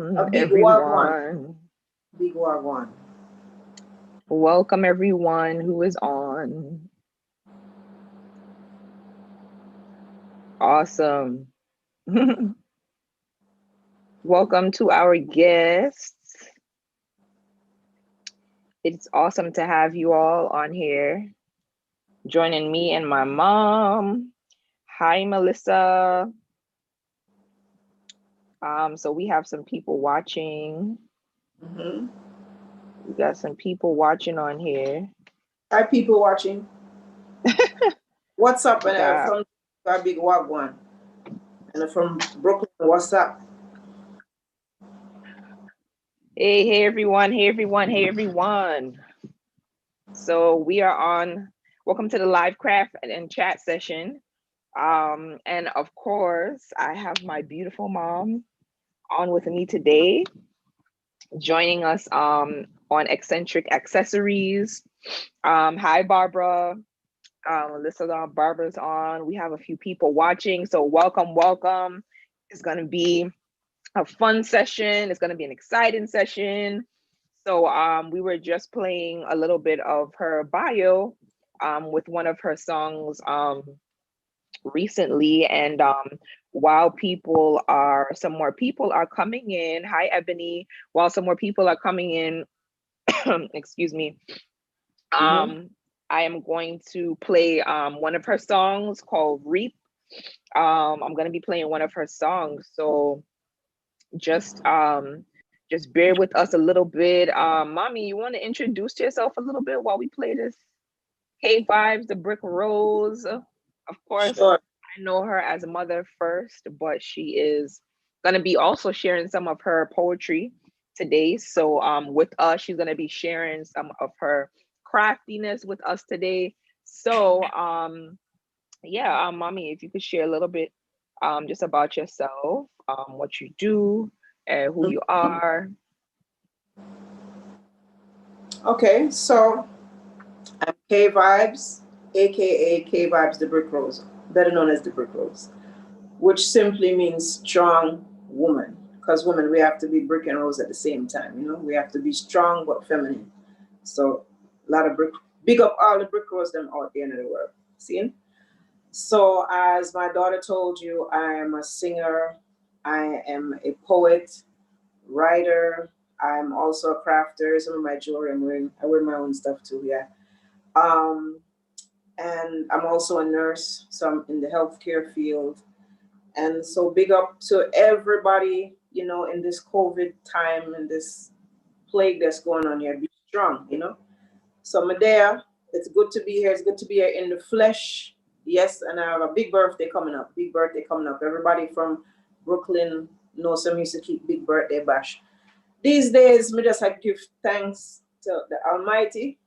A Welcome, big wagwan. everyone. Big wagwan. Welcome, everyone who is on. Awesome. Welcome to our guests. It's awesome to have you all on here, joining me and my mom. Hi, Melissa. So we have some people watching. Mm-hmm. We got some people watching on here. Hi, people watching. What's up? We got From a big wagwan. And from Brooklyn, what's up? hey everyone, hey everyone, hey everyone. So we are on. Welcome to the live craft and chat session. And of course, I have my beautiful mom on with me today, joining us on Xcentric Accessories. Hi, Barbara. Alyssa's on, Barbara's on. We have a few people watching, so welcome, welcome. It's gonna be a fun session. It's gonna be an exciting session. So we were just playing a little bit of her bio with one of her songs recently, and while some more people are coming in. Hi, Ebony. While some more people are coming in, excuse me. Mm-hmm. I am going to play one of her songs called Reap. I'm going to be playing one of her songs, so just just bear with us a little bit. Mommy, you want to introduce yourself a little bit while we play this? Hey Vibes, the Brick Rose. Of course, Sure. I know her as a mother first, but she is gonna be also sharing some of her poetry today. So with us, she's gonna be sharing some of her craftiness with us today. So yeah, mommy, if you could share a little bit just about yourself, what you do, and who you are. Okay, so I'm K Vibes, aka K Vibes the Brick Rose, better known as the Brick Rose, which simply means strong woman. Because women, we have to be brick and rose at the same time. We have to be strong but feminine. So a lot of big up all the brick rose them out there in the world. See? So, as my daughter told you, I am a singer, I am a poet, writer, I'm also a crafter. Some of my jewelry I wear my own stuff too, yeah. Um, and I'm also a nurse, so I'm in the healthcare field. And so, big up to everybody, in this COVID time and this plague that's going on here. Be strong. So, Medea, it's good to be here. It's good to be here in the flesh. Yes, and I have a big birthday coming up. Big birthday coming up. Everybody from Brooklyn knows some used to keep big birthday bash. These days, me just like give thanks to the Almighty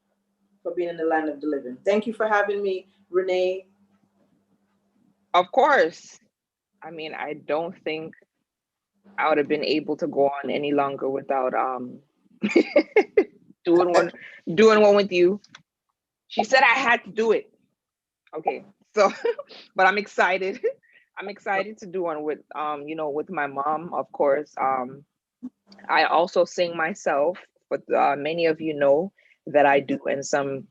for being in the land of the living. Thank you for having me, Renee. Of course. I mean, I don't think I would have been able to go on any longer without doing one doing one with you. She said I had to do it. Okay. So but I'm excited. I'm excited to do one with with my mom, of course. I also sing myself, but many of you know that I do, and some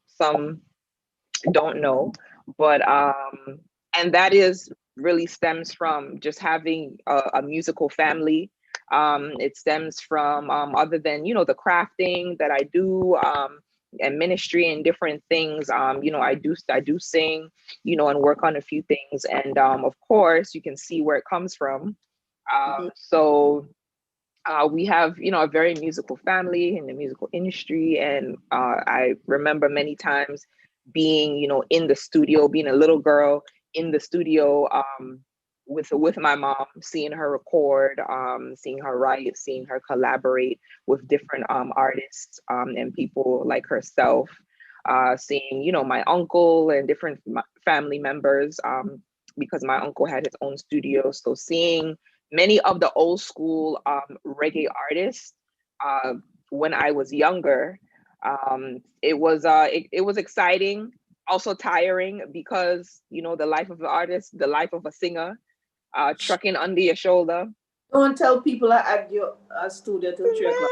don't know. But and that is really stems from just having a musical family. It stems from other than the crafting that I do, and ministry and different things. I do sing, and work on a few things, and of course you can see where it comes from. Mhm. So we have a very musical family in the musical industry, and I remember many times being in the studio, being a little girl in the studio, with my mom, seeing her record, seeing her write, seeing her collaborate with different artists, and people like herself, seeing my uncle and different family members, because my uncle had his own studio, so seeing many of the old school reggae artists uh, when I was younger. It was exciting, also tiring, because the life of an artist, the life of a singer, trucking under your shoulder. Don't tell people I add your studio till 3 o'clock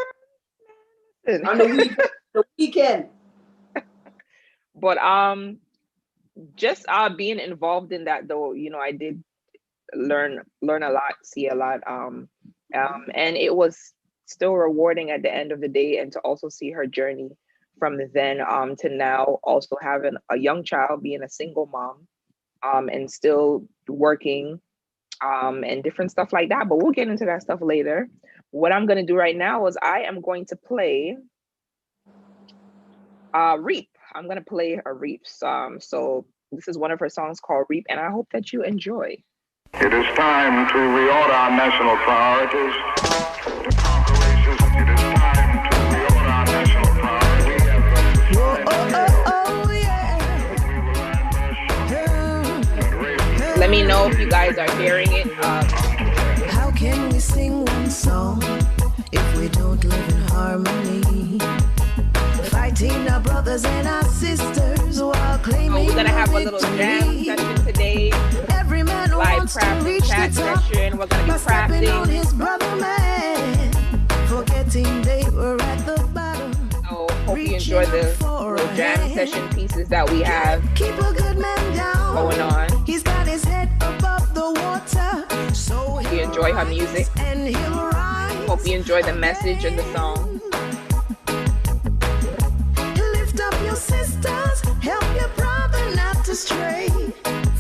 on the weekend. The weekend. But just being involved in that though, you know, I did learn a lot, see a lot, and it was still rewarding at the end of the day, and to also see her journey from then to now, also having a young child, being a single mom, and still working, and different stuff like that. But we'll get into that stuff later. What I'm going to do right now is I am going to play Reap. I'm going to play a Reap song. So this is one of her songs called Reap, and I hope that you enjoy. It is time to reorder our national priorities. To conquer racism, it is time to reorder our national priorities. Let me know if you guys are hearing it. How can we sing one song if we don't live in harmony? Fighting our brothers and our sisters while claiming we're gonna have a little jam session today. Every man live wants to crafting reach chat the top session. We're gonna be by stepping on crafting. his brother man, forgetting they were at the bottom. So hope you enjoy the little jam session pieces that we have Keep a good man down. going on. He's got his head above the water, so Hope you enjoy her music. and he'll rise. Hope you enjoy the message and the song. Lift up your sisters, help your brother not to stray.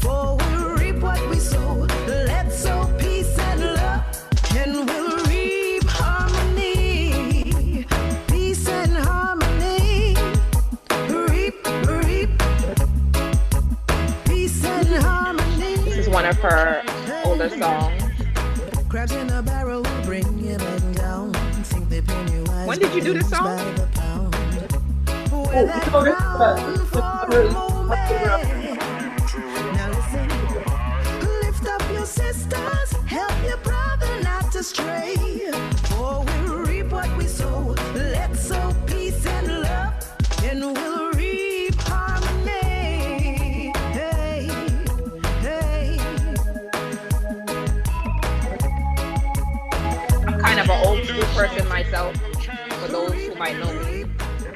For we'll reap what we sow. Let's sow peace and love, and we'll reap harmony. Peace and harmony. Reap, reap. Peace and harmony. This is one of her older songs. Crabs in a barrel will bring you back down. Think they pay you wise. When did you do this song? By the pound. Oh, Wear that you know this, crown for a moment. Now listen. Lift up your sisters, help your brother not to stray. For we'll reap what we sow. Let's sow peace and love, and we'll reap harmony. Hey, hey. I'm kind of an old school person myself, for those who might know me.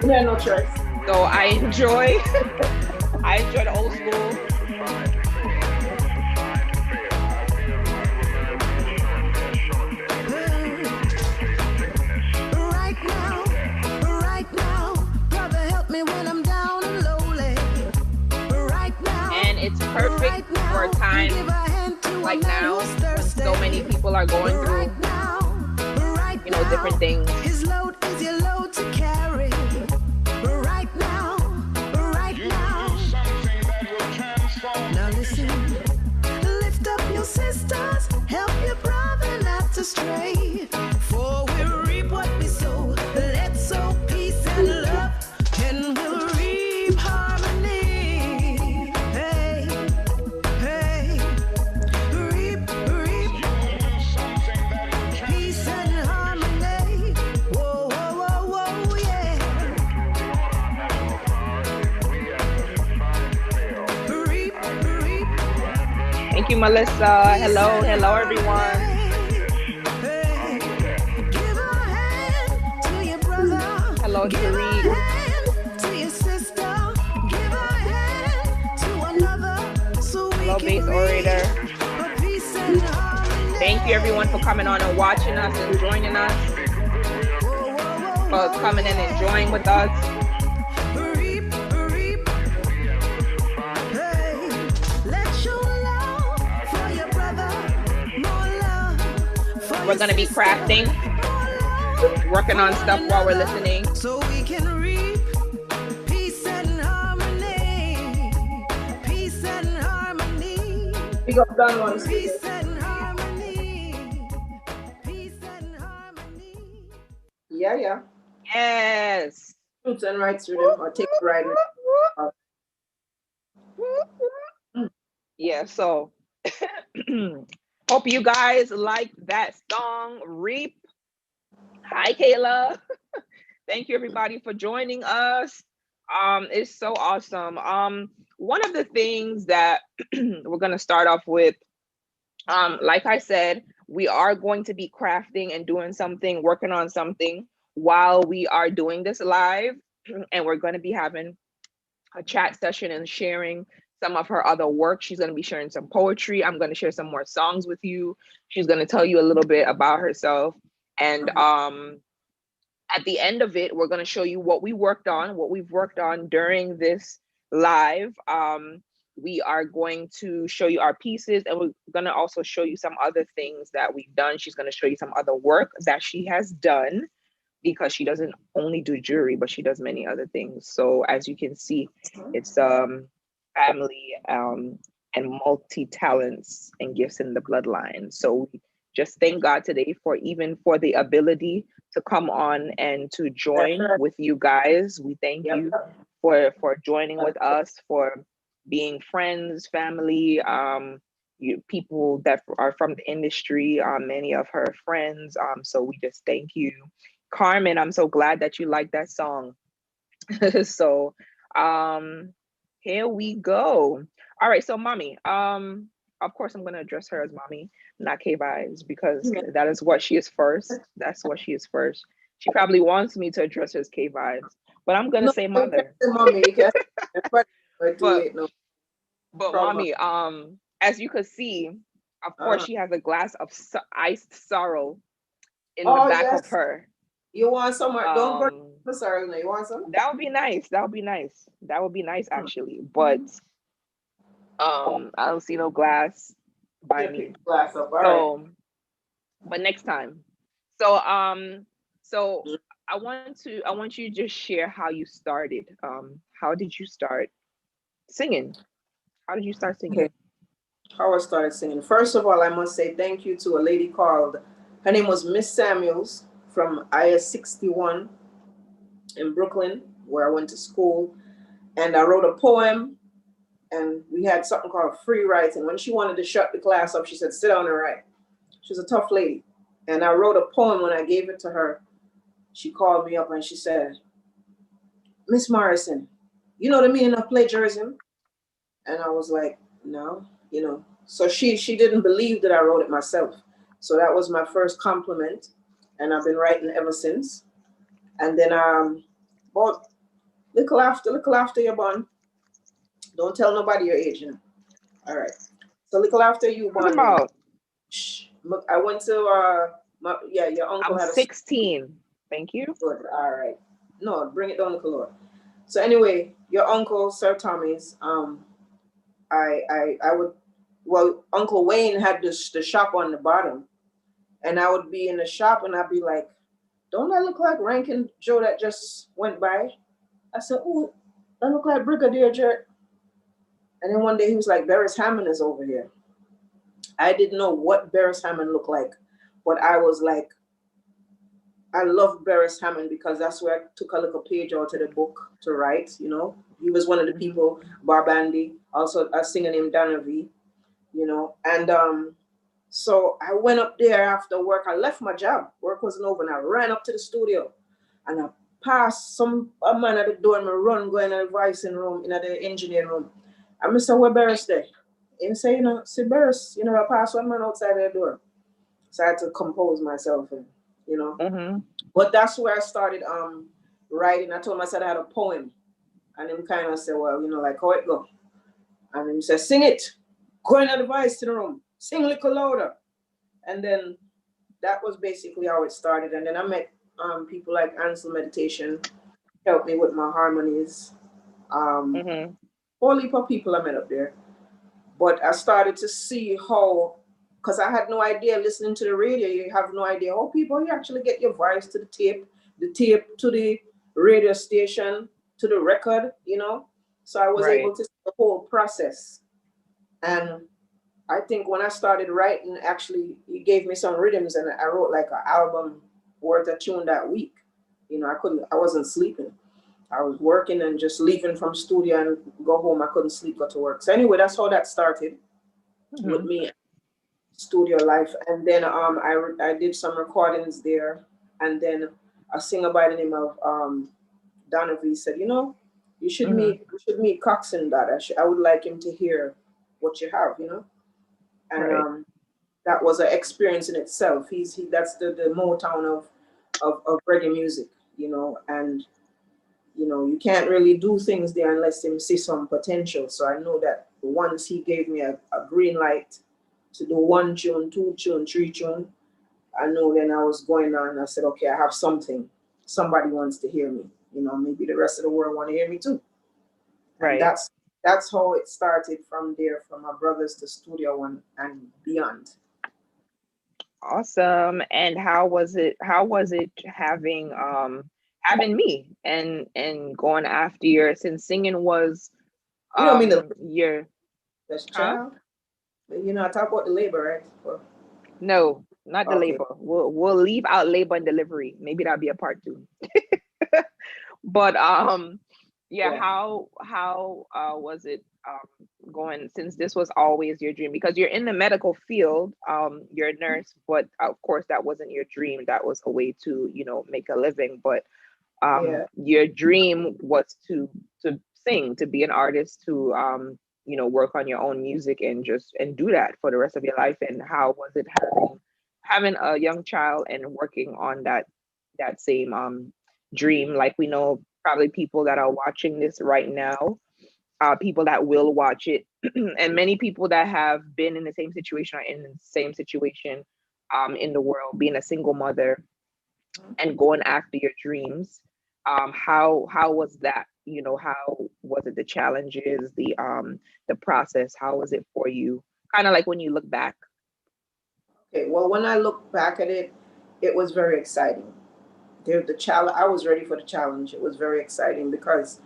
Yeah, no choice. So I enjoy the old school. Right now, brother, help me when I'm down and lowly. Right now, And it's perfect for a time like now when so many people are going through, you know, different things. His load is your load to carry. Right now, right now. Now listen, lift up your sisters, help your brother not to stray. For we'll reap what we sow. Let's sow peace and love, and we'll reap harmony. Hey, hey, reap, reap, peace and harmony. Whoa, whoa, whoa, whoa, yeah. Reap, reap. Thank you, Melissa. Hello, everyone. Hey, give a hand to your brother. Hello, Give a Tariq. hand to your sister. Give a hand to another, so we Hello, can Base Orator. reap a peace and harmony. Thank you, everyone, for coming on and watching us and joining us, Whoa, whoa, for whoa, coming in and enjoying with us. reap, reap. Hey, let's show love for your brother. More love for We're your going to be sister. crafting, working on stuff while we're listening. So we can reap peace and harmony. Peace and harmony. Big up done one. Peace and harmony. Peace and harmony. Yeah. Yes. Shoots and right through them or take a ride with Yeah, so hope you guys like that song, Reap. Hi, Kayla. Thank you, everybody, for joining us. It's so awesome. One of the things that we're going to start off with, like I said, we are going to be crafting and doing something, working on something while we are doing this live. And we're going to be having a chat session and sharing some of her other work. She's going to be sharing some poetry. I'm going to share some more songs with you. She's going to tell you a little bit about herself. And at the end of it, we're going to show you what we've worked on during this live. We are going to show you our pieces, and we're going to also show you some other things that we've done. She's going to show you some other work that she has done, because she doesn't only do jewelry, but she does many other things. So as you can see, it's family and multi-talents and gifts in the bloodline. So we just thank God today for the ability to come on and to join with you guys. We thank you for joining with us, for being friends, family, people that are from the industry, many of her friends. So we just thank you. Carmen, I'm so glad that you like that song. So here we go. All right, so mommy, of course I'm going to address her as mommy, not K Vibes, because that is what she is first. That's what she is first. She probably wants me to address her as K Vibes, but I'm going to say mother. Mommy, you can. But mommy, as you could see, of course she has a glass of iced sorrel in the back of her. You want some? Don't burn the sorrel. You want some? That would be nice. That would be nice. That would be nice, actually. But I don't see no glass by me. Glass up. So, but next time. So so I want you to just share how you started. How did you start singing? How did you start singing? Okay. How I started singing. First of all, I must say thank you to a lady called, her name was Miss Samuels from IS 61 in Brooklyn, where I went to school. And I wrote a poem, and we had something called free writing. When she wanted to shut the class up, she said, sit down and write. She's a tough lady. And I wrote a poem. When I gave it to her, she called me up and she said, Miss Morrison, you know the meaning of plagiarism? And I was like, no, So she didn't believe that I wrote it myself. So that was my first compliment. And I've been writing ever since. And then, but little after you're born, don't tell nobody your age, All right. So little after you born, I went to, your uncle had 16. Thank you. Good. All right. No, bring it down, little Lord. So anyway, your uncle, Sir Tommy's, Uncle Wayne had the shop on the bottom, and I would be in the shop and I'd be like, don't I look like Rankin Joe that just went by? I said, oh, I look like Brigadier Jerk. And then one day he was like, Beres Hammond is over here. I didn't know what Beres Hammond looked like, but I was like, I love Beres Hammond because that's where I took a little page out of the book to write, He was one of the people, Barbandy, also a singer named Donna V, And so I went up there after work. I left my job. Work wasn't over, and I ran up to the studio. And I passed a man at the door, and I run going in the voicing room, in the engineering room. And I said, where Beres there? And say, see Beres, I passed one man outside the door. So I had to compose myself, But that's where I started writing. I told him I said I had a poem. And him kind of said, well, like how it go. And him said, sing it. Go in the voice in the room. Sing a little louder. And then that was basically how it started. And then I met people like Ansel Meditation, helped me with my harmonies. Whole heap of people I met up there. But I started to see how, because I had no idea listening to the radio, you have no idea how you actually get your voice to the tape to the radio station, to the record, So I was able to see the whole process. And I think when I started writing, actually, he gave me some rhythms and I wrote like an album worth of tune that week. I wasn't sleeping. I was working and just leaving from studio and go home. I couldn't sleep, go to work. So anyway, that's how that started with me, studio life. And then I did some recordings there. And then a singer by the name of Donna V said, you should meet Cox and that. I would like him to hear what you have, And that was an experience in itself. That's the Motown of reggae music, you know, and you know, you can't really do things there unless him see some potential. So I know that once he gave me a green light to do one tune, two tune, three tune, I know then I was going on. I said, okay, I have something. Somebody wants to hear me. You know, maybe the rest of the world want to hear me too. And Right. that's how it started from there, from my brothers to Studio One and beyond. Awesome. And how was it having me and going after your, since singing was You know, I mean, your, the huh? child. You know, I talk about the labor, right? Well, No, not the okay. labor. We'll leave out labor and delivery. Maybe that'll be a part two. But yeah, Yeah. how was it going, since this was always your dream, because you're in the medical field, you're a nurse, but of course that wasn't your dream. That was a way to, make a living. But Yeah. your dream was to sing, to be an artist, to work on your own music and do that for the rest of your life. And how was it having a young child and working on that same dream? Like, we know probably people that are watching this right now, people that will watch it, and many people that have been in the same situation or in the same situation in the world, being a single mother and going after your dreams. How was that? How was it, the challenges, the process? How was it for you? Kind of like when you look back. Okay. Well, when I look back at it, it was very exciting. The challenge. I was ready for the challenge. It was very exciting because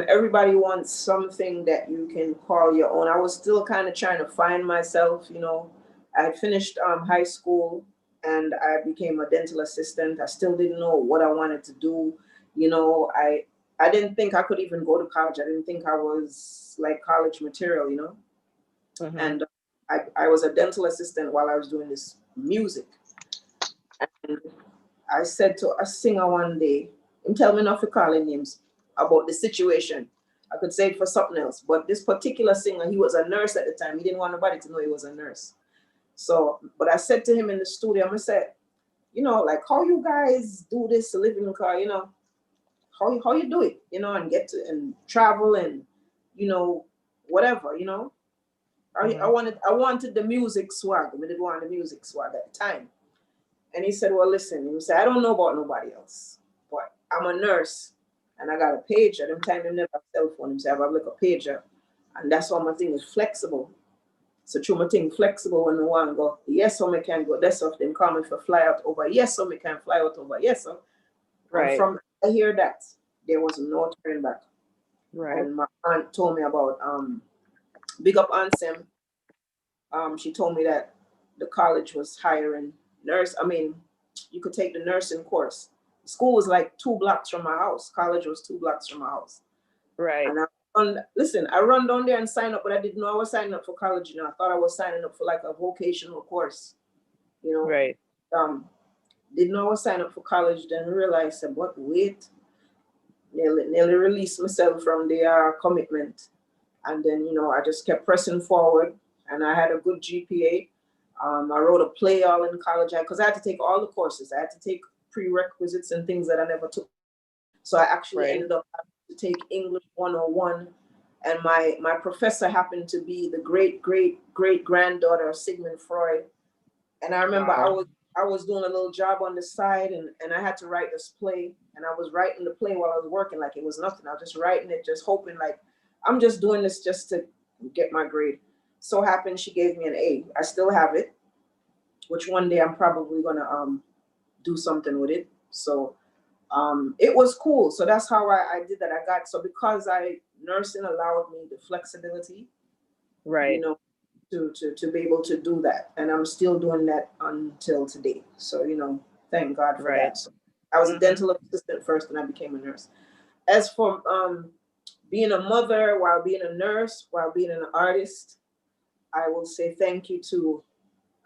everybody wants something that you can call your own. I was still kind of trying to find myself. You know, I had finished high school and I became a dental assistant. I still didn't know what I wanted to do. You know, I didn't think I could even go to college. I didn't think I was like college material. You know, Hmm. and I was a dental assistant while I was doing this music. And I said to a singer one day, him tell me not to call him names about the situation. I could say it for something else. But this particular singer, he was a nurse at the time. He didn't want nobody to know he was a nurse. So, but I said to him in the studio, I said, you know, like how you guys do this to live in the car, you know, how you do it, you know, and get to and travel and, you know, whatever, you know. Hmm. I wanted the music swag. I didn't want the music swag at the time. And he said, well, listen, he said, I don't know about nobody else, but I'm a nurse and I got a pager. At them time, they never have cell phone. He said, I have like a pager. And that's why my thing is flexible. So through my thing flexible when I want to go, yes, so I can go. That's off them call me for fly out over. Yes, so I can fly out over. Yes, so. And Right. from I hear that, there was no turning back. Right. And my aunt told me about big up Aunt Sim. She told me that the college was hiring nurse. I mean, you could take the nursing course. School was like 2 blocks from my house. College was 2 blocks from my house. Right. And listen, I run down there and sign up, but I didn't know I was signing up for college. You know, I thought I was signing up for like a vocational course. You Right. know, didn't know I was signing up for college. Then realized, said, what? Wait, nearly released myself from the commitment. And then, you know, I just kept pressing forward and I had a good GPA. I wrote a play all in college because I had to take all the courses. I had to take prerequisites and things that I never took. So I actually Right. ended up having to take English 101. And my professor happened to be the great granddaughter of Sigmund Freud. And I remember Wow. I was doing a little job on the side and I had to write this play. And I was writing the play while I was working like it was nothing. I was just writing it, just hoping like I'm just doing this just to get my grade. So happened she gave me an A. I still have it, which one day I'm probably gonna do something with it. So it was cool. So that's how I did that. I got so because I nursing allowed me the flexibility, you Right. know, to be able to do that. And I'm still doing that until today. So, you know, thank God for Right. that. So I was a Hmm. dental assistant first and I became a nurse. As for being a mother while being a nurse, while being an artist, I will say thank you to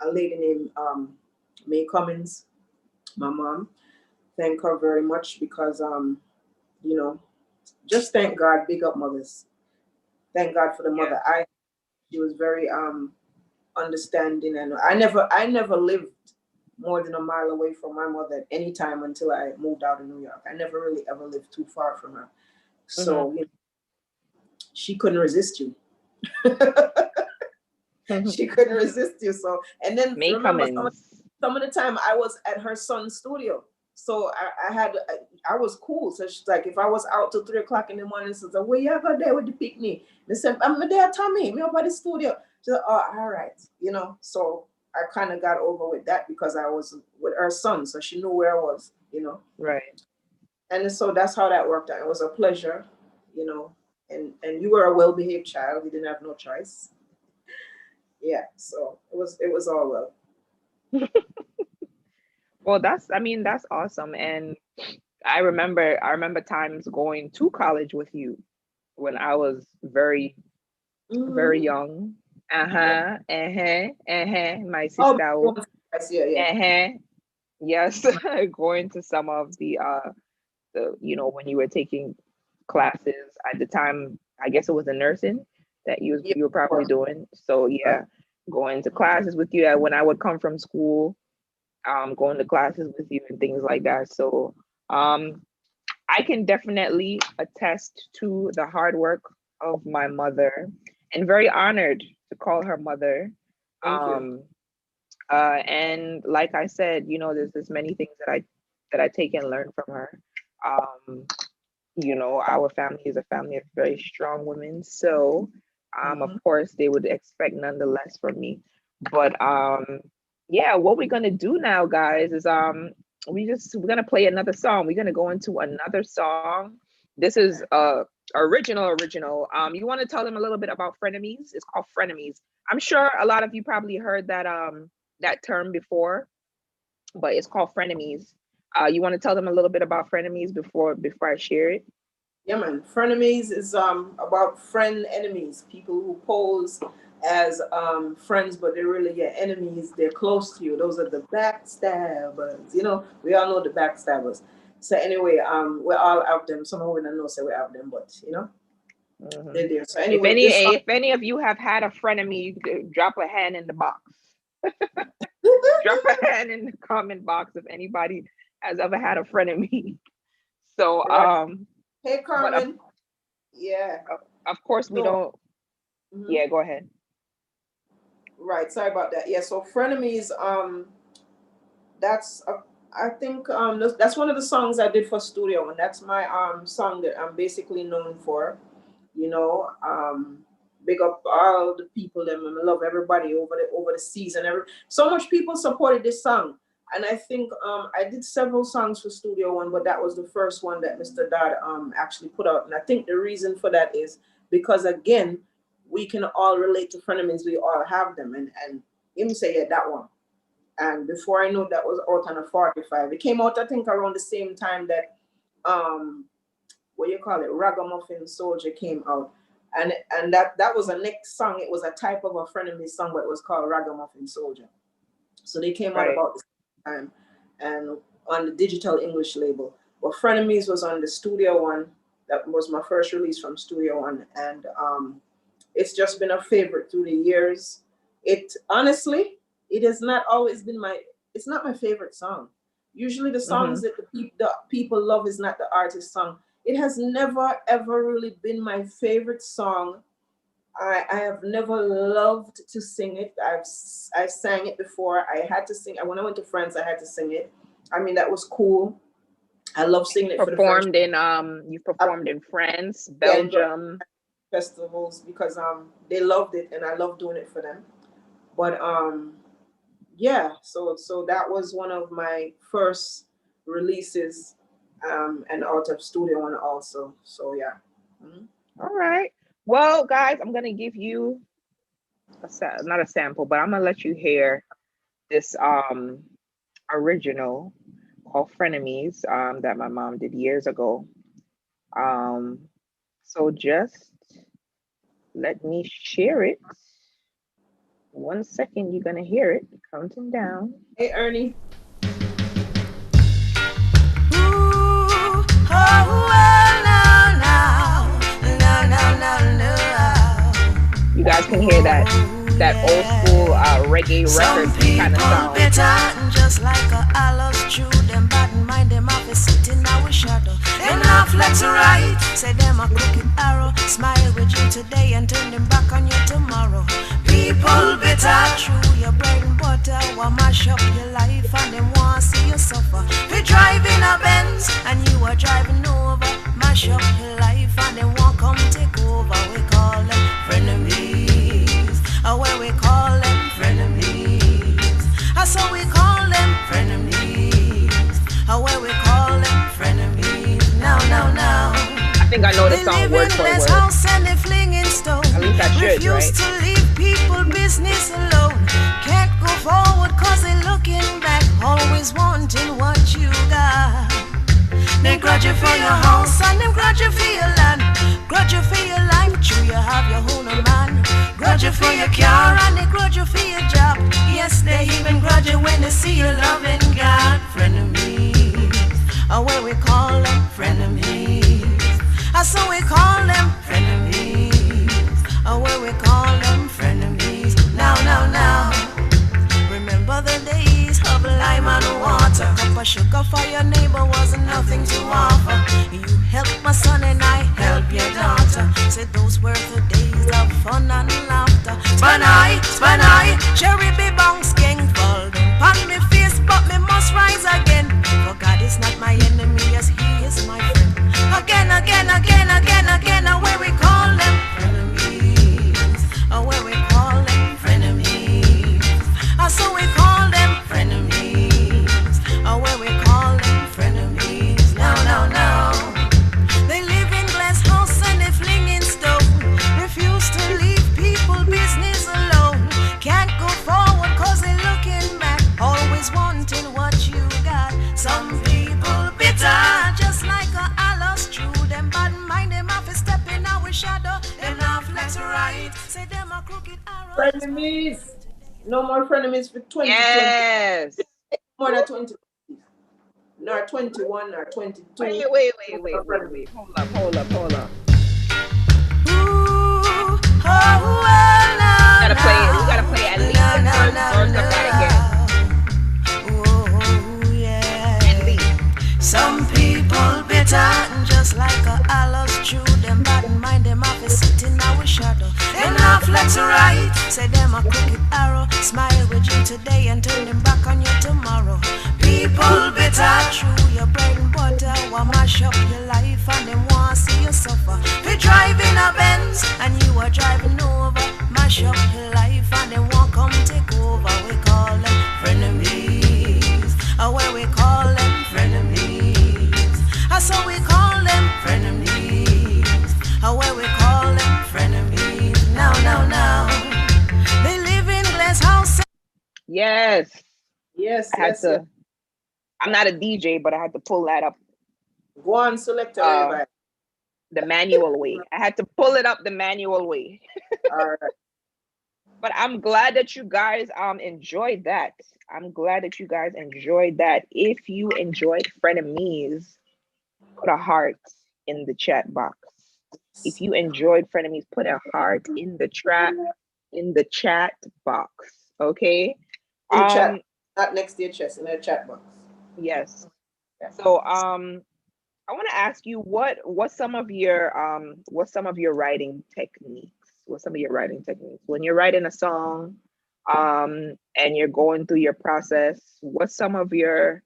a lady named May Cummins, my mom. Thank her very much because you know, just thank God, big up mothers. Thank God for the Yeah. mother. She was very understanding. And I never lived more than a mile away from my mother at any time until I moved out of New York. I never really ever lived too far from her. So she couldn't resist you. She couldn't resist you. So, and then May remember Cummins. some of the time I was at her son's studio. So I was cool. So she's like, if I was out till 3 o'clock in the morning, she says, where you go there with the picnic? I said, I'm there, Tommy, me up at the studio. She said, oh, all right. You know, so I kind of got over with that because I was with her son. So she knew where I was, you know. Right. And so that's how that worked out. It was a pleasure, you know, and you were a well-behaved child. You didn't have no choice. Yeah, so it was all well. Well, that's awesome. And I remember times going to college with you when I was very, very young. My Oh, sister. yeah. Yes, going to some of the when you were taking classes at the time, I guess it was the nursing that you were probably doing. So yeah, going to classes with you when I would come from school, going to classes with you and things like that. So I can definitely attest to the hard work of my mother, and very honored to call her mother. Thank you. And like I said, there's many things that I take and learn from her. Our family is a family of very strong women, so of course they would expect nonetheless from me. But yeah, what we're gonna do now, guys, is we're gonna play another song. We're gonna go into another song. This is original. You want to tell them a little bit about Frenemies? It's called Frenemies. I'm sure a lot of you probably heard that term before, but it's called Frenemies. You want to tell them a little bit about Frenemies before I share it? Yeah, man. Frenemies is about friend enemies, people who pose as friends, but they're really your enemies. They're close to you. Those are the backstabbers. You know, we all know the backstabbers. So anyway, we're all out them. Some of we don't know, so we're out them, but you know, they're there. So anyway, if any of you have had a frenemy, you could drop a hand in the box. Drop a hand in the comment box if anybody has ever had a frenemy. So hey Carmen. Yeah. Of course we don't. Yeah, go ahead. Right. Sorry about that. Yeah. So Frenemies, that's I think that's one of the songs I did for studio, and that's my song that I'm basically known for. You know, big up all the people. I love everybody over the season. So much people supported this song, and I think I did several songs for Studio One, but that was the first one that Mr. Dodd actually put out, and I think the reason for that is because again, we can all relate to frenemies. We all have them, and him say yeah, that one. And before I know that was out on a 45. It came out I think around the same time that what you call it, Ragamuffin Soldier came out. And that was a next song. It was a type of a frenemy song, but it was called Ragamuffin Soldier. So they came out about the same time and on the digital English label. But Frenemies was on the Studio One. That was my first release from Studio One. And it's just been a favorite through the years. It honestly, it has not always been it's not my favorite song. Usually the songs that the people love is not the artist's song. It has never, ever really been my favorite song. I have never loved to sing it. I've sang it before. I had to sing. When I went to France, I had to sing it. I mean, that was cool. I love singing it for the French. You performed in France, Belgium. Festivals because they loved it and I love doing it for them. But yeah, so that was one of my first releases and out of Studio One also. So yeah. All right. Well, guys, I'm gonna give you not a sample, but I'm gonna let you hear this original called Frenemies that my mom did years ago. So just let me share it. 1 second, you're gonna hear it counting down. Hey Ernie. You guys can hear that. that old school reggae Some record kind of people sound. better just like a aloes chew. Them bad mind them off a sit in our shadow. Them not flex right. Say them a crooked arrow. Smile with you today and turn them back on you tomorrow. People better chew your bread and butter. Want mash up your life and them want see you suffer. We driving a Benz and you are driving over. Mash up your life and them want come take over. We call them frenemies. Where we call them frenemies. So we call them frenemies. Where we call them frenemies. Now. I think I know the They song live word in for glass word. house and they flinging stone. At least I should, Refuse right? to leave people business alone. Can't go forward cause they looking back. Always wanting what you got. They grudge you for your house and them grudge you for your land. Grudge you for your life, true you have your own man. Grudge you for your car and they grudge you for your job. Yes, they even grudge you when they see you loving God. Frenemies, where we call them frenemies. So we call them frenemies. Where we call them frenemies. Now. Remember the days of lime and water. Cup of sugar for your neighbor wasn't nothing to offer. You helped my son and I help your daughter. Said those were the days of fun and laughter. Span I, cherry be bounce gang fall down on me face, but me must rise again. For God is not my enemy, yes He is my friend. Again, where we call them frenemies. Where we call them frenemies. So we call them frenemies. Where we call them frenemies. Now. They live in glass house and they flinging stone. Refuse to leave people business alone. Can't go forward cause they looking back. Always wanting what you got. Some people bitter just like a aloes chew. Them bad mind them off a step in our shadow. Them not flex right. Say them a crooked arrow. Frenemies. No more frenemies for 2020. Yes. More than 20. Nor 21 or 22. Wait. No more frenemies. Hold up. Ooh, We gotta play at least the first verse of that again. Oh, yeah. At least. Some people bitter just like a aloes chew. Them bad mind them off a sit in our shadow. Them not flex right. Say them a crooked arrow. Smile with you today and turn them back on you tomorrow. People bitter chew your bread and butter. Want mash up your life and them want see you suffer. We driving a Benz and you are driving over. Mash up your life and them want come take over. We call them frenemies. Where we call them frenemies. So we call them frenemies. Where we call them frenemies. Now. They live in glass house. Yes. Yes. I had to. I'm not a DJ, but I had to pull that up Go on, select the manual way. I had to pull it up the manual way. All right. But I'm glad that you guys enjoyed that. If you enjoyed Frenemies, put a heart in the chat box. If you enjoyed Frenemies, put a heart in the chat box. Okay. In the chat, not next to your chest, in the chat box. Yes. So I want to ask you what's some of your writing techniques? What's some of your writing techniques when you're writing a song, and you're going through your process? What's some of your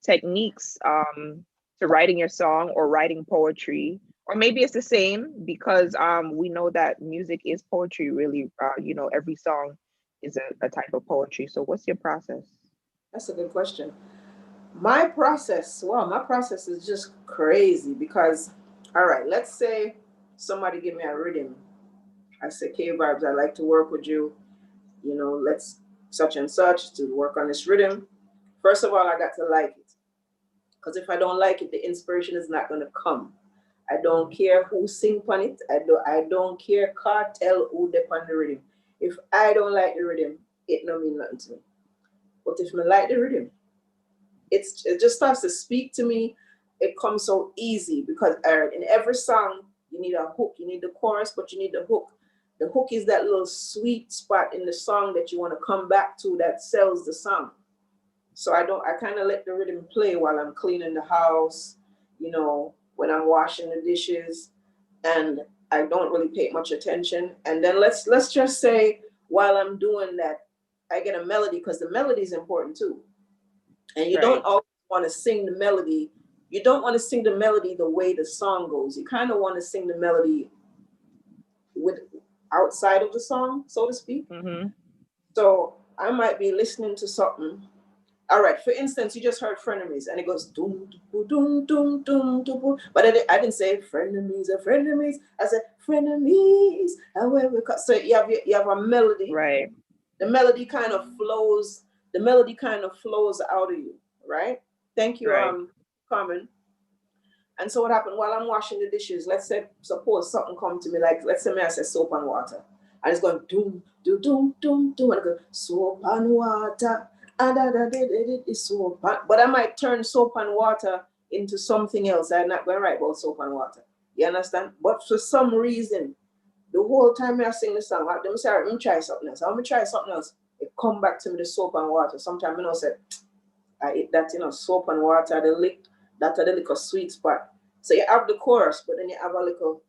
techniques to writing your song or writing poetry? Or maybe it's the same because we know that music is poetry. Really, every song is a type of poetry. So what's your process? That's a good question. My process is just crazy because, all right, let's say somebody give me a rhythm. I say, K Vibes, I'd like to work with you. Let's such and such to work on this rhythm. First of all, I got to like it. Because if I don't like it, the inspiration is not going to come. I don't care who sing on it. I don't care cartel who dep on the rhythm. If I don't like the rhythm, it no mean nothing to me. But if I like the rhythm, it just starts to speak to me. It comes so easy because in every song, you need a hook. You need the chorus, but you need the hook. The hook is that little sweet spot in the song that you want to come back to that sells the song. So I kind of let the rhythm play while I'm cleaning the house, you know, when I'm washing the dishes, and I don't really pay much attention. And then let's just say while I'm doing that, I get a melody, because the melody is important too. And you don't always want to sing the melody. You don't want to sing the melody the way the song goes. You kind of want to sing the melody with outside of the song, so to speak. Mm-hmm. So I might be listening to something. All right, for instance, you just heard Frenemies, and it goes doom doom doom doom doom doom. But I didn't say frenemies or frenemies. I said frenemies. However, so you have a melody. Right. The melody kind of flows. The melody kind of flows out of you, right? Thank you, Right. Carmen. And so what happened while I'm washing the dishes? Let's say, suppose something come to me, like let's say I say soap and water, and it's going doom doom doom doom doom, and I go soap and water. Soap, but I might turn soap and water into something else. I'm not going to write about soap and water. You understand? But for some reason, the whole time I sing the song, I say, all right, let me try something else. I'm going to try something else. It come back to me, the soap and water. Sometimes I say, I eat that, soap and water, the lick, that a little sweet spot. So you have the chorus, but then you have a little,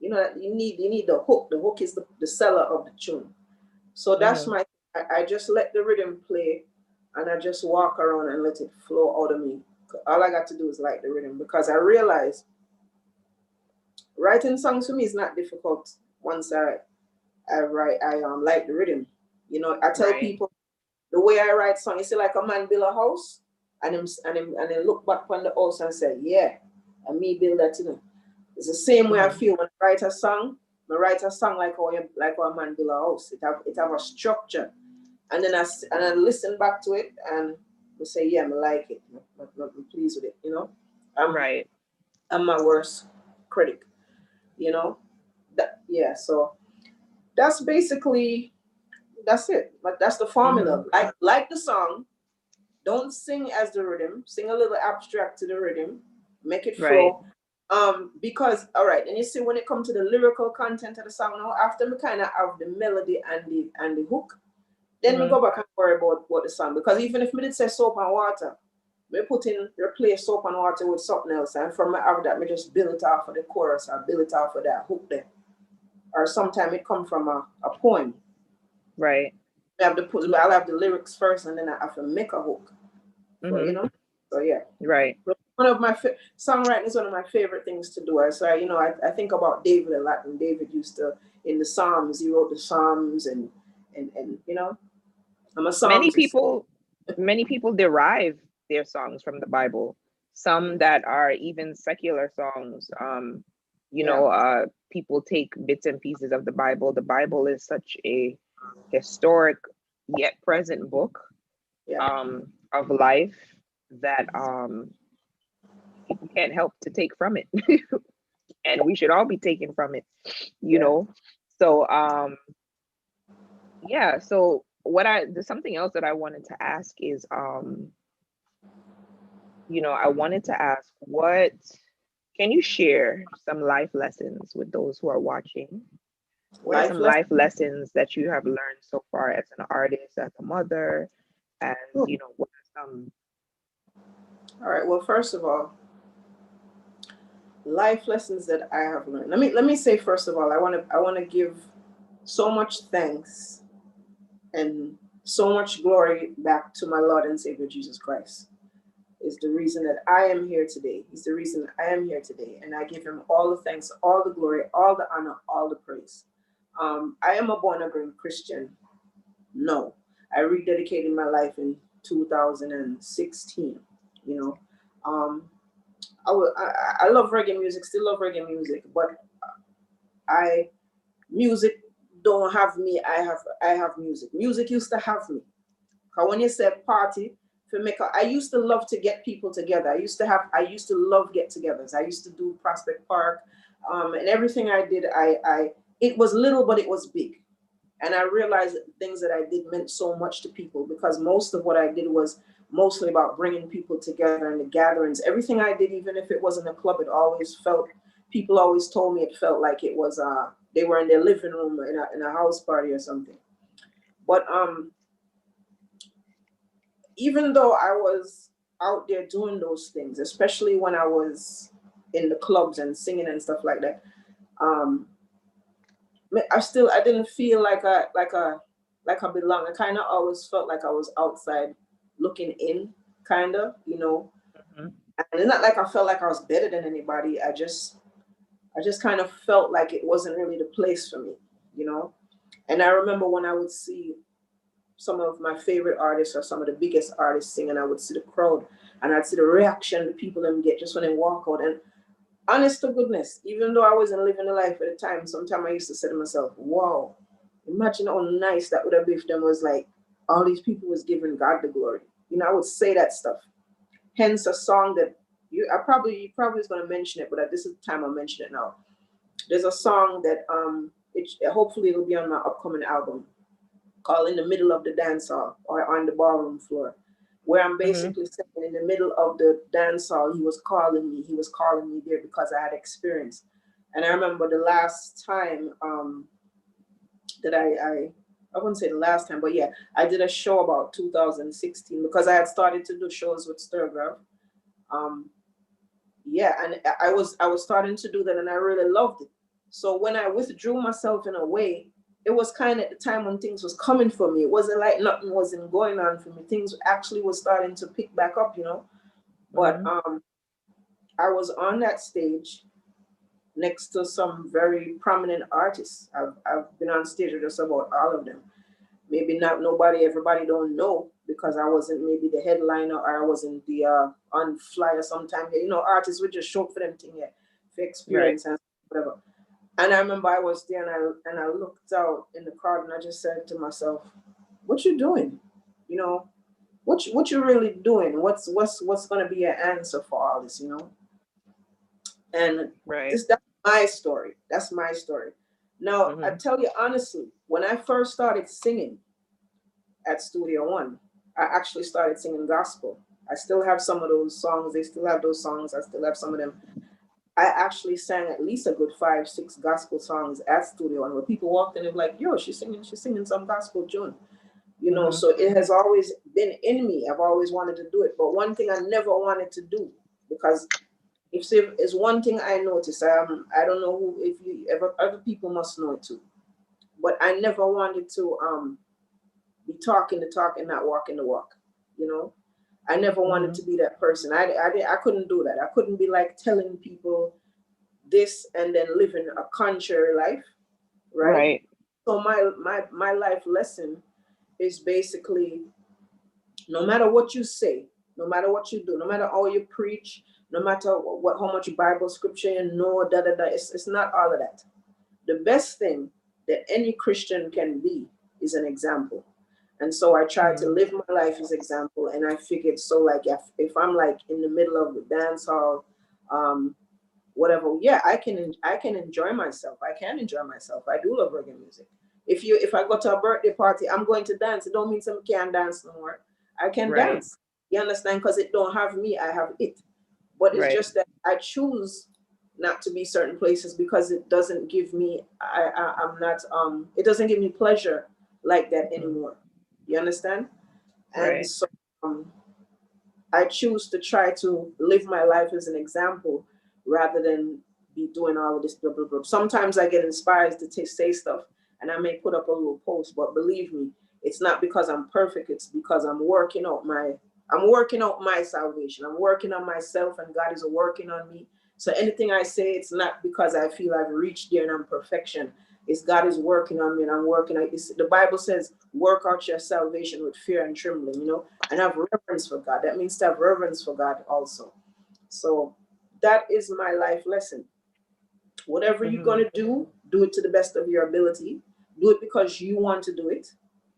you need the hook. The hook is the seller of the tune. So that's I just let the rhythm play, and I just walk around and let it flow out of me. All I got to do is like the rhythm, because I realize writing songs for me is not difficult once I like the rhythm. I tell people the way I write songs, it's like a man build a house and him look back on the house and say, yeah, and me build that, It's the same way I feel when I write a song. I write a song like how a man build a house. It have a structure. And then I listen back to it and I say, yeah, I like it. I'm pleased with it, I'm my worst critic, so that's basically, that's it. But that's the formula. Like the song, don't sing as the rhythm, sing a little abstract to the rhythm, make it flow. Because all right, and you see when it comes to the lyrical content of the song now, after me kind of have the melody and the hook, then we go back and worry about the song. Because even if me did say soap and water, me replace soap and water with something else, and from my after that, me just build it off of the chorus or build it off of that hook there. Or sometimes it come from a poem. Right. I'll have the lyrics first, and then I have to make a hook. So, so yeah. Right. One of my songwriting is one of my favorite things to do. So I think about David a lot, and David used to, in the Psalms, he wrote the Psalms, and I'm a songwriter. Many people derive their songs from the Bible. Some that are even secular songs. People take bits and pieces of the Bible. The Bible is such a historic yet present book of life that people can't help to take from it. And we should all be taken from it, you know. So so there's something else that I wanted to ask is I wanted to ask, what can you share some life lessons with those who are watching? What are some life lessons that you have learned so far as an artist, as a mother, and what are some? All right. Well, first of all, life lessons that I have learned. Let me say first of all, I want to give so much thanks and so much glory back to my Lord and Savior Jesus Christ. Is the reason that I am here today. He's the reason I am here today, and I give him all the thanks, all the glory, all the honor, all the praise. I am a born-again Christian. No, I rededicated my life in 2016. I love reggae music, still love reggae music, but music don't have me. I have music. Music used to have me. Cause when you say party, I used to love to get people together. I used to love get-togethers. I used to do Prospect Park, and everything I did, it was little, but it was big. And I realized that things that I did meant so much to people, because most of what I did was mostly about bringing people together in the gatherings. Everything I did, even if it wasn't a club, people always told me it felt like it was they were in their living room in a house party or something. But even though I was out there doing those things, especially when I was in the clubs and singing and stuff like that, I didn't feel like I belong. I kind of always felt like I was outside looking in, kind of, you know. Mhm. And it's not like I felt like I was better than anybody. I just kind of felt like it wasn't really the place for me, you know. And I remember when I would see some of my favorite artists or some of the biggest artists sing, and I would see the crowd and I'd see the reaction the people them get just when they walk out. And honest to goodness, even though I wasn't living the life at the time, sometimes I used to say to myself, wow, imagine how nice that would have been if them was like all these people was giving God the glory. You know, I would say that stuff. Hence a song that you probably was gonna mention it, but this is the time I'll mention it now. There's a song that hopefully it'll be on my upcoming album called In the Middle of the Dance Hall or On the Ballroom Floor, where I'm basically saying in the middle of the dance hall, he was calling me. He was calling me there because I had experience. And I remember the last time that I wouldn't say the last time, but yeah, I did a show about 2016 because I had started to do shows with Sturgrove. Yeah, and I was starting to do that, and I really loved it. So when I withdrew myself in a way, it was kind of at the time when things was coming for me. It wasn't like nothing wasn't going on for me. Things actually was starting to pick back up, you know. But I was on that stage next to some very prominent artists. I've been on stage with just about all of them. Maybe not everybody don't know because I wasn't maybe the headliner or I wasn't the on flyer sometime. You know, artists would just show up for them thing here, for experience and whatever. And I remember I was there and I looked out in the crowd and I just said to myself, what you doing? You know, what you really doing? What's gonna be your answer for all this, you know? And that's my story. That's my story. Now, I tell you honestly, when I first started singing at Studio One, I actually started singing gospel. I still have some of those songs. They still have those songs. I still have some of them. I actually sang at least a good 5, 6 gospel songs at Studio One where people walked in and were like, yo, she's singing some gospel tune. You know, so it has always been in me. I've always wanted to do it. But one thing I never wanted to do, because if is one thing I noticed, I don't know if you ever, other people must know it too, but I never wanted to be talking the talk and not walking the walk, you know. I never wanted to be that person. I couldn't do that. I couldn't be like telling people this and then living a contrary life, right? So my life lesson is basically, no matter what you say, no matter what you do, no matter how you preach, no matter how much Bible scripture you know, it's not all of that. The best thing that any Christian can be is an example. And so I try to live my life as example. And I figured, so like if I'm like in the middle of the dance hall, whatever, yeah, I can enjoy myself. I can enjoy myself. I do love reggae music. If I go to a birthday party, I'm going to dance. It don't mean some can't dance no more. I can dance. You understand? Because it don't have me, I have it. But it's just that I choose not to be certain places because it doesn't give me I'm not it doesn't give me pleasure like that anymore. You understand? And so I choose to try to live my life as an example rather than be doing all of this blah blah blah. Sometimes I get inspired to say stuff and I may put up a little post, but believe me, it's not because I'm perfect, it's because I'm working out my salvation. I'm working on myself and God is working on me. So anything I say, it's not because I feel I've reached there and I'm perfection. It's God is working on me and I'm working. The Bible says, work out your salvation with fear and trembling, you know, and have reverence for God. That means to have reverence for God also. So that is my life lesson. Whatever you're going to do it to the best of your ability. Do it because you want to do it.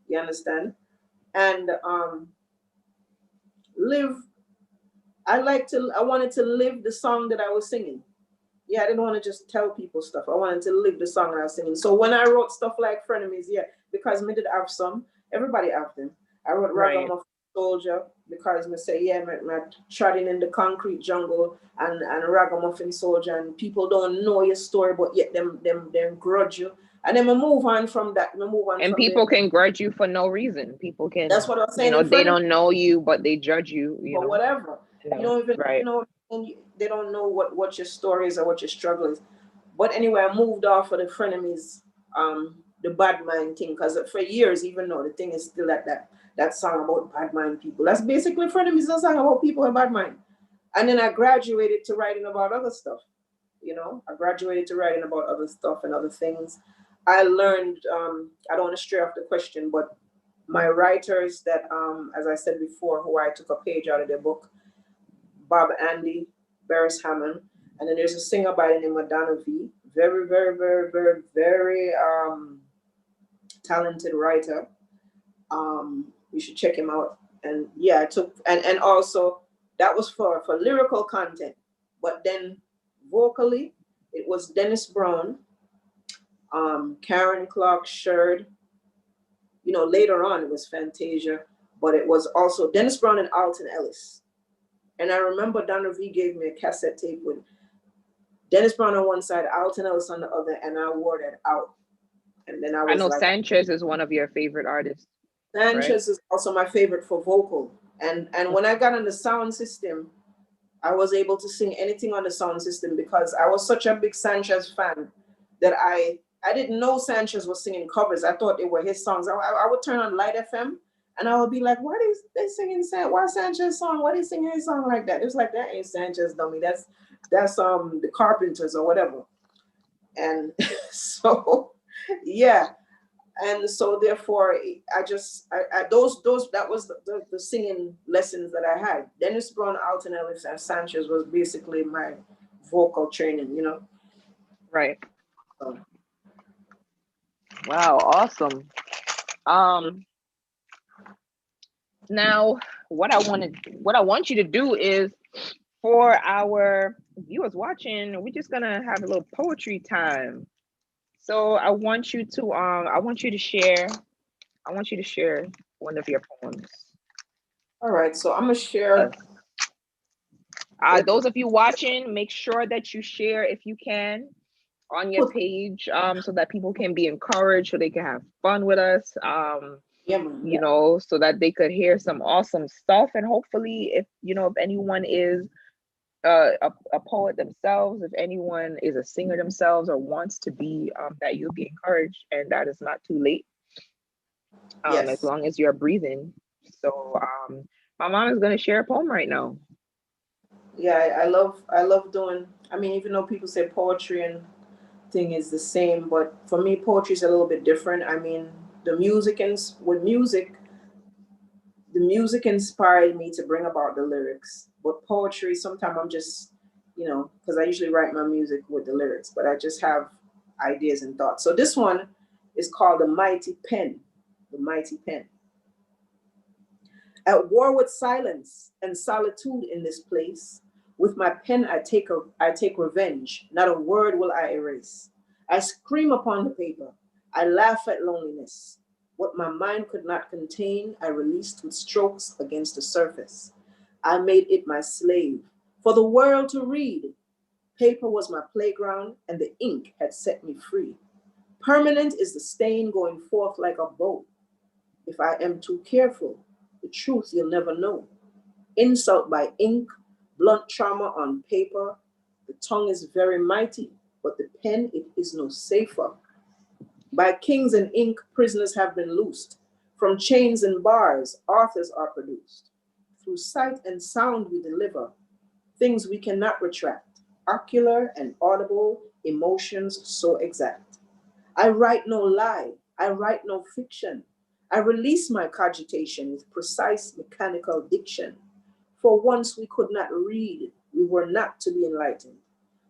You understand? And I wanted to live the song that I was singing. Yeah, I didn't want to just tell people stuff. I wanted to live the song that I was singing. So when I wrote stuff like Frenemies, yeah, because me did have some, everybody have them. I wrote Ragamuffin soldier because me say, yeah, me treading in the concrete jungle and a ragamuffin soldier, and people don't know your story, but yet them grudge you. And then we move on from that. We move on And from people there. can grudge you for no reason. People That's can, what I was saying in they front of don't know you, but they judge you, or whatever. You don't even, right. and they don't know what your story is or what your struggle is. But anyway, I moved off of the frenemies, the bad mind thing, because for years, even though the thing is still at that song about bad mind people. That's basically frenemies, a song about people with bad mind. And then I graduated to writing about other stuff. I graduated to writing about other stuff and other things. I learned, I don't want to stray off the question, but my writers that, as I said before, who I took a page out of their book, Bob Andy, Barris Hammond, and then there's a singer by the name of Donna V. Very, very, very, very, very talented writer. You should check him out. And yeah, I took and also that was for lyrical content, but then vocally it was Dennis Brown, Karen Clark Sherd. Later on it was Fantasia, but it was also Dennis Brown and Alton Ellis. And I remember Donna V gave me a cassette tape with Dennis Brown on one side, Alton Ellis on the other, and I wore that out. And then I I was know like, Sanchez is one of your favorite artists. Sanchez is also my favorite for vocal. And when I got on the sound system, I was able to sing anything on the sound system because I was such a big Sanchez fan that I didn't know Sanchez was singing covers. I thought they were his songs. I would turn on Light FM and I would be like, what is they singing? Why Sanchez song? Why are they singing a song like that? It was like, that ain't Sanchez, dummy. That's the Carpenters or whatever. And so yeah. And so therefore I those that was the singing lessons that I had. Dennis Brown, Alton Ellis, and Sanchez was basically my vocal training. Right. So, Wow, awesome. Now what I want you to do is, for our viewers watching, we're just gonna have a little poetry time. So I want you to share one of your poems. all right, so I'm gonna share. Those of you watching, make sure that you share if you can on your page, so that people can be encouraged, so they can have fun with us. Yeah, man, yeah. So that they could hear some awesome stuff. And hopefully, if anyone is a poet themselves, if anyone is a singer themselves or wants to be, that you'll be encouraged, and that is not too late. Yes. As long as you're breathing. So my mom is going to share a poem right now. Yeah, I love doing. I mean, even though people say poetry and thing is the same, but for me, poetry is a little bit different. I mean, the music inspired me to bring about the lyrics. But poetry, sometimes I'm just, because I usually write my music with the lyrics, but I just have ideas and thoughts. So this one is called The Mighty Pen. The Mighty Pen. At war with silence and solitude in this place, with my pen I take revenge, not a word will I erase. I scream upon the paper, I laugh at loneliness. What my mind could not contain, I released with strokes against the surface. I made it my slave, for the world to read. Paper was my playground, and the ink had set me free. Permanent is the stain going forth like a bow. If I am too careful, the truth you'll never know. Insult by ink, blunt trauma on paper. The tongue is very mighty, but the pen it is no safer. By kings and ink, prisoners have been loosed. From chains and bars, authors are produced. Through sight and sound we deliver things we cannot retract, ocular and audible emotions so exact. I write no lie, I write no fiction. I release my cogitation with precise mechanical diction. For once we could not read, we were not to be enlightened.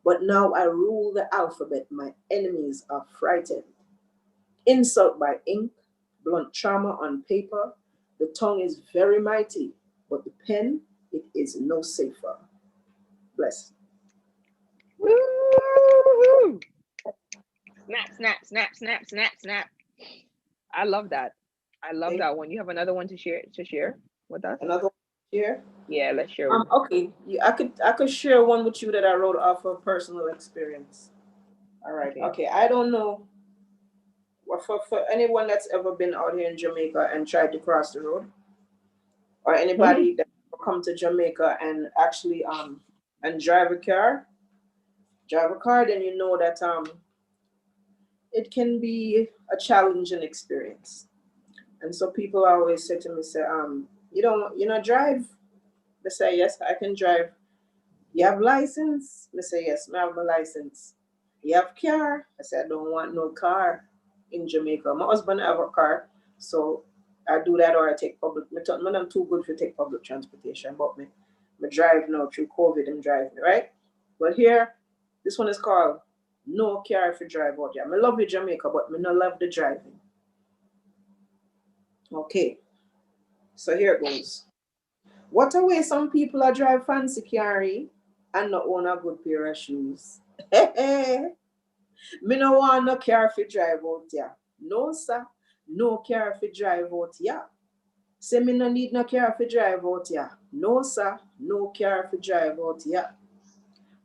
But now I rule the alphabet, my enemies are frightened. Insult by ink, blunt trauma on paper. The tongue is very mighty, but the pen, it is no safer. Bless. Woo-hoo! Snap, snap, snap, snap, snap, snap. I love that. I love that one. You have another one to share? with us? Another one here. Yeah, let's share one. Okay. I could share one with you that I wrote off of personal experience. All right. Okay. Okay. I don't know for anyone that's ever been out here in Jamaica and tried to cross the road, or anybody that come to Jamaica and actually and drive a car, then you know that it can be a challenging experience. And so people always say to me, say, you don't drive? They say, yes, I can drive. You have license? They say, yes, I have my license. You have car? I said, I don't want no car in Jamaica. My husband have a car, so I do that or I take public. I'm too good to take public transportation, but me drive now through COVID and drive, right? But here, this one is called no car if you drive out here. I love you Jamaica, but me not love the driving. Okay, so here it goes. What a way some people are drive fancy car and not own a good pair of shoes. Me no want no car fi drive out here. No sir, no car fi drive out here. Say me no need no car fi drive out here. No sir, no car fi drive out here.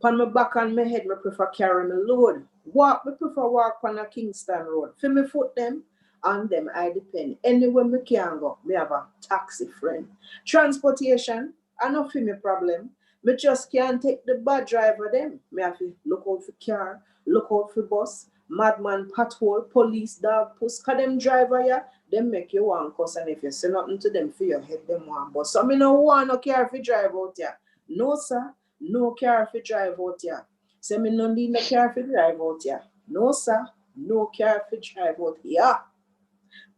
Pan my back and my head, me prefer carry me load. Walk, me prefer walk on a Kingston road. For me foot them, on them I depend. Anywhere me can go, me have a taxi friend. Transportation, I no feel me problem. Me just can't take the bad driver them. Me have to look out for car, look out for bus, madman patrol, police, dog, puss. Cause them driver ya, them make you one cuss, and if you say nothing to them for your head, them one bus. So me no want no car fi drive out here. No sir. No car fi drive out here. Say me no need no car fi drive out here. No sir, no car fi drive out here.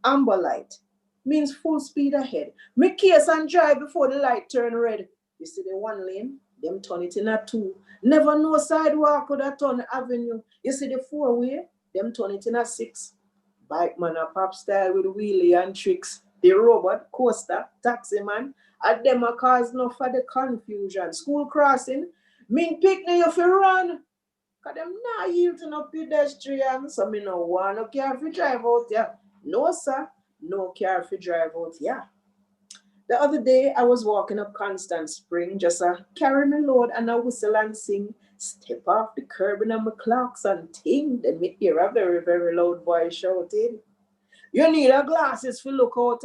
Amber light means full speed ahead. Me case and drive before the light turn red. You see the one lane, them turn it in a two. Never know sidewalk could have turn avenue. You see the four way, them turn it in a six. Bike man a pop style with wheelie and tricks. The robot, coaster, taxi man, and them a cause enough for the confusion. School crossing, mean picnic you fi run. Cause them not yield to no pedestrian. So me no want no car fi drive out here. No sir, no car fi drive out here. The other day I was walking up Constant Spring, just carry me load and a whistle and sing. Step off the curb and my clocks and ting. Then me hear a very, very loud boy shouting. You need a glasses for look out.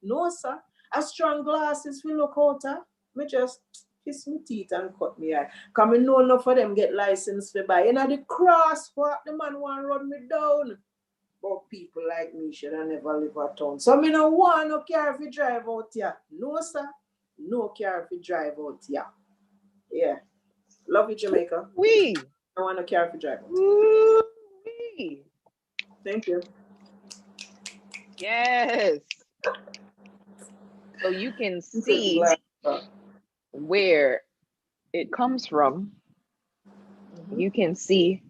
No, sir. A strong glasses for look out. Me just kiss me teeth and cut me eye. Cause me know enough of them get license for buy. You know the crosswalk, the man want run me down. But people like me should have never live at town. So me no want no car fi drive out here. No, sir. No car fi drive out here. Yeah. Love you, Jamaica. We. I want no car fi drive out. Woo-wee. Thank you. Yes. So you can see where it comes from. You can see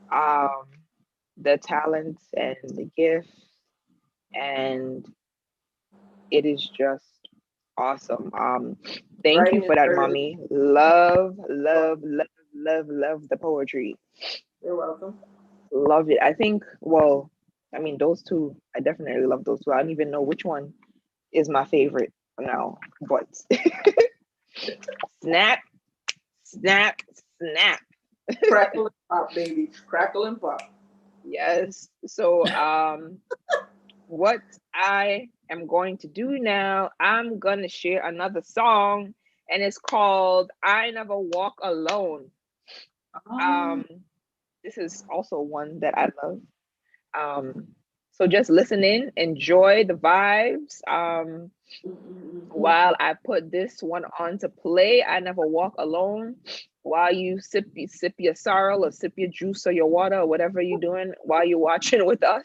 the talent and the gift, and it is just awesome. Thank you for that, mommy. Love the poetry. You're welcome. Love it. I think, well, I mean, those two, I definitely love those two. I don't even know which one is my favorite now, but snap, snap, snap. Crackle and pop, baby. Crackle and pop. Yes. So what I am going to do now, I'm gonna share another song, and it's called I Never Walk Alone. This is also one that I love. So just listen in, enjoy the vibes. While I put this one on to play, I Never Walk Alone. While you sip your sorrel or sip your juice or your water or whatever you're doing while you're watching with us.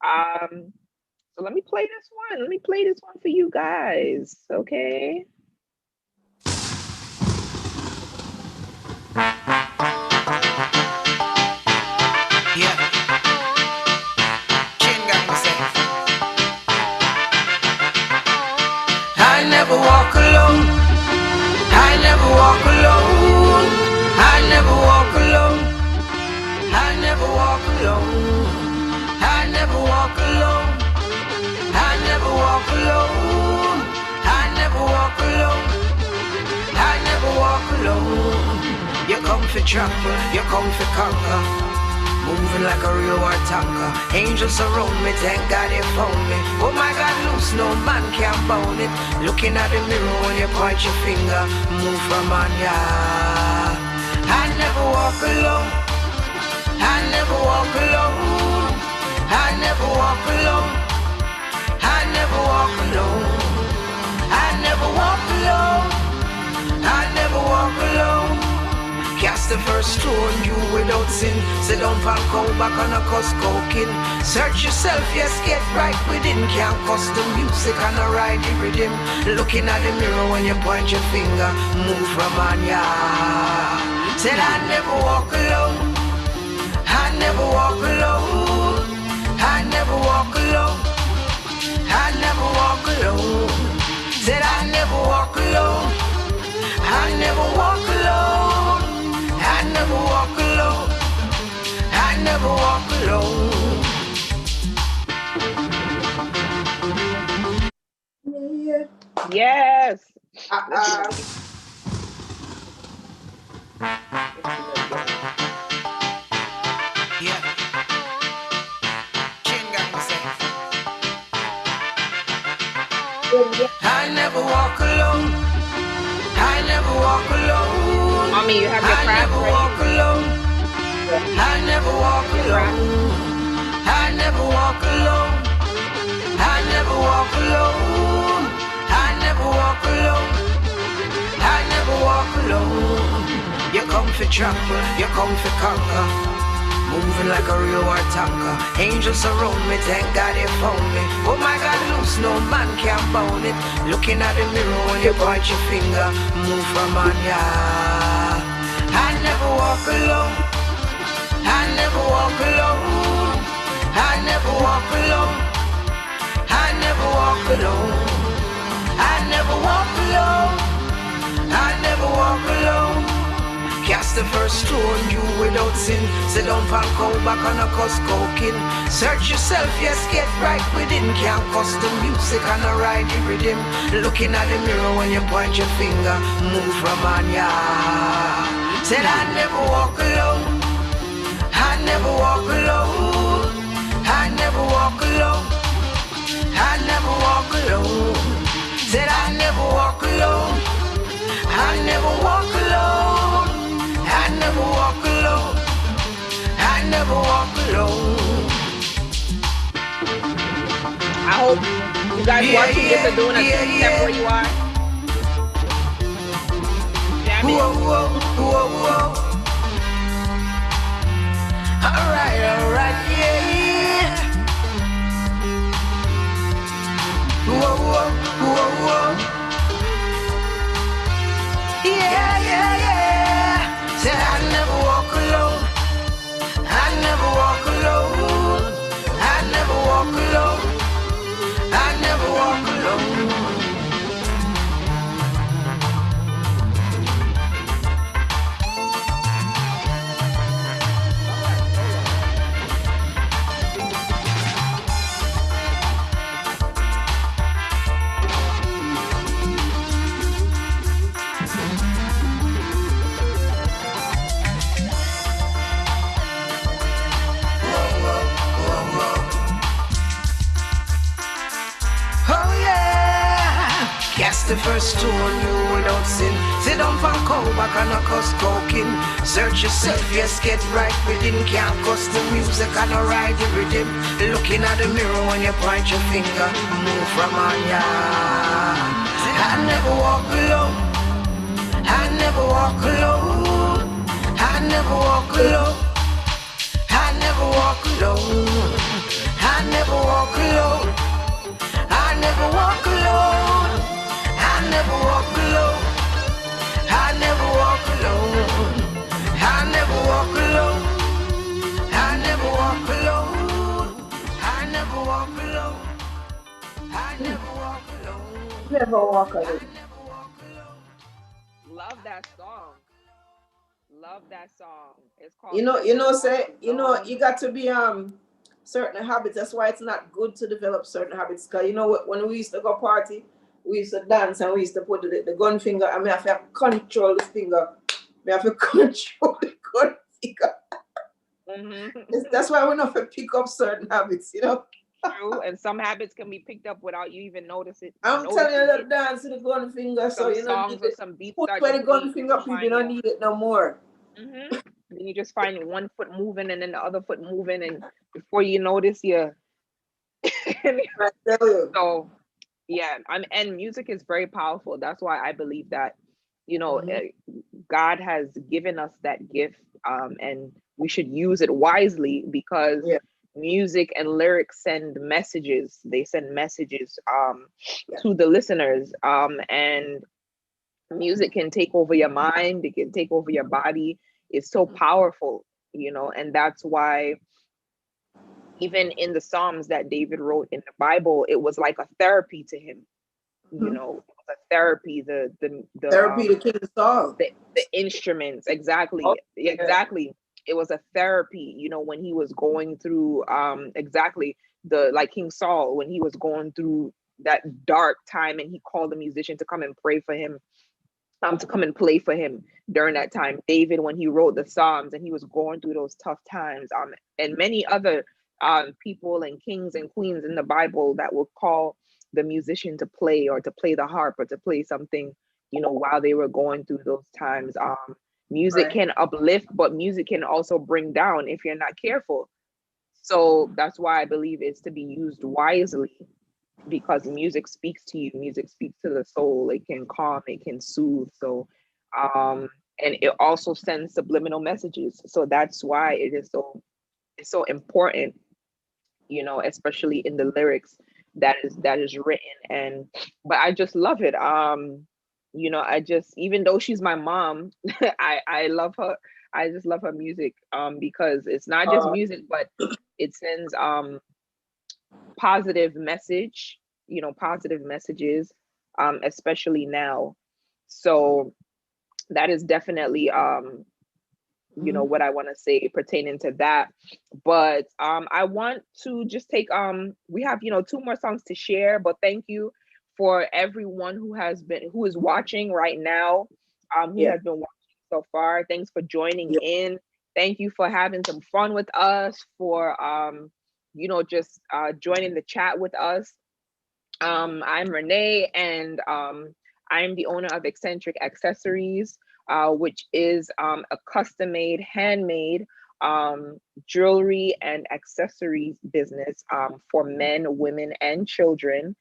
So let me play this one. Let me play this one for you guys, okay? Yeah. I never walk alone. I never walk alone. I never walk alone. I never walk alone. I never walk alone. I never walk alone. come for trample, you come for conquer. Moving like a real war tanker. Angels surround me, thank God they found me. Oh my God, loose, no man can bound it. Looking at the mirror when you point your finger, move from on ya. I never walk alone. I never walk alone. I never walk alone. I never walk alone. I never walk alone. I never walk alone. Cast the first stone, you without sin. Sit down and go back on a cuss coking. Search yourself, yes, get right within. Can't cuss the music and a ride the rhythm. Looking at the mirror when you point your finger, move from on ya. Said I never walk alone. I never walk alone. I never walk alone. I never walk alone. Said I never walk alone. I never walk alone. I never walk alone. I never walk alone. Yes. Yeah. I never walk alone. I never walk alone. Mommy, you have your I craft never ready? walk alone. I never walk alone. I never walk alone. I never walk alone. I never walk alone. I never walk alone. You come for trample, you come for conquer. Moving like a real war tanker. Angels surround me, thank God they found me. Oh my God, loose, no man can bound it. Looking at the mirror when you point your finger, move from on ya. I never walk alone. I never walk alone. I never walk alone. I never walk alone. I never walk alone. I never walk alone. Cast the first stone, you without sin. Sit down and go back on a cuss coking. Search yourself, yes, get right within. Can't cuss the music and a ride the rhythm. Looking at the mirror when you point your finger, move from on ya. Said I never walk alone. I never walk alone. I never walk alone. I never walk alone. Said I never walk alone. I never walk alone. I never walk alone. I never walk alone. I hope you guys watching this are doing a two-step where you are. Jamming. Whoa, whoa, whoa, whoa. All right, yeah, yeah. Whoa, whoa, whoa, whoa. Yeah, yeah, yeah. Said I never walk alone. I never walk alone. I never walk alone. I never walk alone. The first stone, you without sin. Sit down and go back on a cuss coking. Search yourself, yes, get right within. Can't cuss the music and a ride the rhythm. Looking at the mirror when you point your finger, move from on ya. I never walk alone. I never walk alone. I never walk alone. I never walk alone. I never walk alone. I never walk alone. I never walk alone. I never walk alone. I never walk alone. I never walk alone. I never walk alone. I never walk alone. Never walk alone. Love that song. Love that song. It's called. You got to be certain habits. That's why it's not good to develop certain habits. Cause when we used to go party, we used to dance and we used to put the gun finger. I mean, I have to control the finger We have to control the gun finger. Mm-hmm. That's why we not to pick up certain habits, you know. True, and some habits can be picked up without you even I'm telling you, noticing that it. dance to the gun finger, so Some you don't need songs or it. some beats Put start to where the play, gun you finger just up if you find don't your. need it no more. Mm-hmm. Then you just find one foot moving and then the other foot moving, and before you notice, you. I tell you. So yeah, and music is very powerful. That's why I believe that, Mhm. God has given us that gift, and we should use it wisely because Yeah, music and lyrics send messages. They send messages yeah. to the listeners, and music can take over your mind. It can take over your body. It's so powerful, and that's why even in the Psalms that David wrote in the Bible, it was like a therapy to him. Mhm. It was a therapy. Therapy to King Saul. The instruments, Oh, exactly, yeah. exactly. It was a therapy, when he was going through exactly the like King Saul when he was going through that dark time, and he called the musician to come and pray for him, to come and play for him during that time. David, when he wrote the Psalms and he was going through those tough times, and many other people and kings and queens in the Bible that will call the musician to play or to play the harp or to play something, while they were going through those times. Music Right. can uplift, but music can also bring down if you're not careful. So that's why I believe it's to be used wisely, because music speaks to you. Music speaks to the soul. It can calm, it can soothe. So and it also sends subliminal messages. So that's why it's so important, especially in the lyrics that is written. And but I just love it. I just, even though she's my mom, I love her. I just love her music, because it's not just Uh, music, but it sends positive message, positive messages, especially now. So that is definitely mhm. what I want to say pertaining to that. But I want to just take we have, two more songs to share, but thank you for everyone who is watching right now, who Yeah, has been watching so far. Thanks for joining yeah. in. Thank you for having some fun with us, for just joining the chat with us. I'm Renee, and I'm the owner of Xcentric Accessories, which is a custom made, handmade jewelry and accessories business for men, women, and children.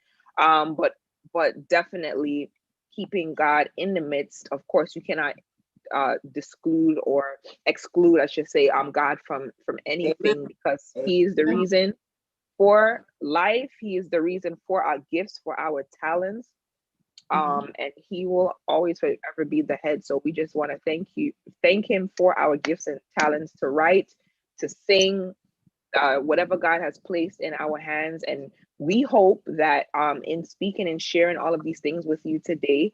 But definitely keeping God in the midst. Of course, you cannot disclude or exclude, I should say, God from Amen. anything, because He is the Amen. reason for life. He is the reason for our gifts, for our talents. Mhm. And He will always forever be the head. So we just want to thank Him for our gifts and talents to write, to sing, whatever God has placed in our hands. And we hope that in speaking and sharing all of these things with you today,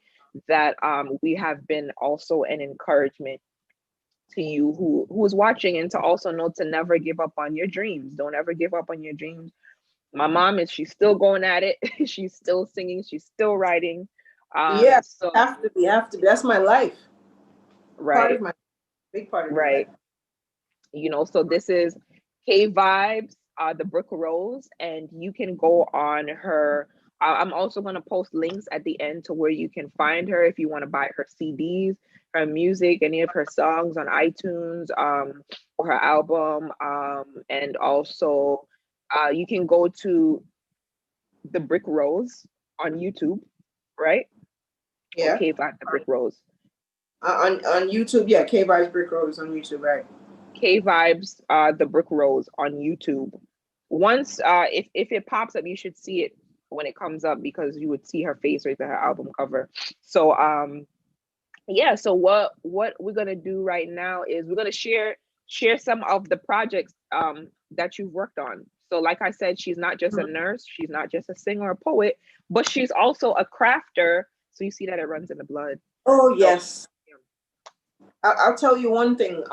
that we have been also an encouragement to you who is watching, and to also know to never give up on your dreams. Don't ever give up on your dreams. My mom she's still going at it. She's still singing, she's still writing. Yeah, So have to be, have to be. That's my life. Part right, of my big part of my life. right. So this is K Vibes, the Brick Rose, and you can go on her. I'm also going to post links at the end to where you can find her if you want to buy her CDs, her music, any of her songs on iTunes, or her album, and also you can go to the Brick Rose on YouTube, right? Or Yeah. K Vibe the Brick Rose. On YouTube, yeah, K Vibes Brick Road is on YouTube, right? K Vibes the Brick Rose on YouTube. Once if it pops up, you should see it when it comes up, because you would see her face right there, her album cover. So yeah, so what we're gonna do right now is we're gonna share some of the projects that you've worked on. So like I said, she's not just a Mhm. nurse, she's not just a singer or poet, but she's also a crafter. So you see that it runs in the blood. Oh So yes. I'll tell you one thing.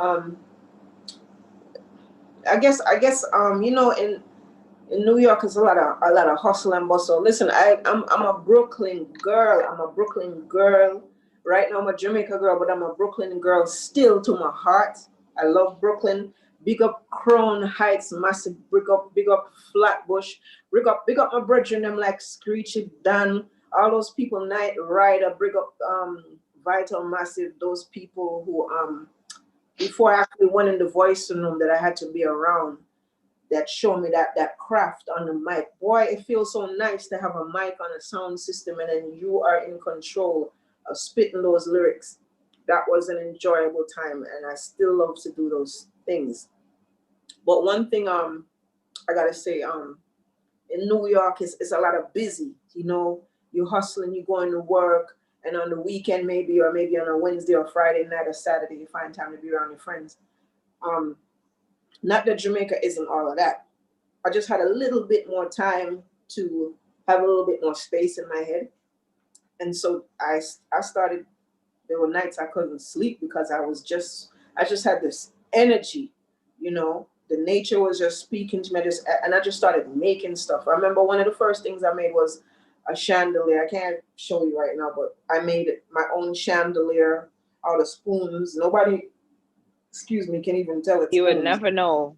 In New York, it's a lot of hustle and bustle. Listen, I'm a Brooklyn girl. I'm a Brooklyn girl Right now I'm a Jamaica girl, but I'm a Brooklyn girl still to my heart. I love Brooklyn. Big up Crown Heights, massive. Big up Flatbush. Big up my brethren, them like Screechy Dan, all those people, Night Rider. Big up Vital Massive, those people who before I actually went in the voicing room that I had to be around, that show me that craft on the mic. Boy, it feels so nice to have a mic on a sound system and then you are in control of spitting those lyrics. That was an enjoyable time and I still love to do those things. But one thing I gotta say, in New York it's a lot of busy, you know, you hustling, you going to work, and on the weekend maybe, or maybe on a Wednesday or Friday night or Saturday, you find time to be around your friends. Not that Jamaica isn't all of that. I just had a little bit more time to have a little bit more space in my head. And so I started, there were nights I couldn't sleep because I just had this energy, you know, the nature was just speaking to me, and I just started making stuff. I remember one of the first things I made was a chandelier. I can't show you right now, but I made my own chandelier out of spoons. Nobody, excuse me, can even tell it's You would spoons. never know.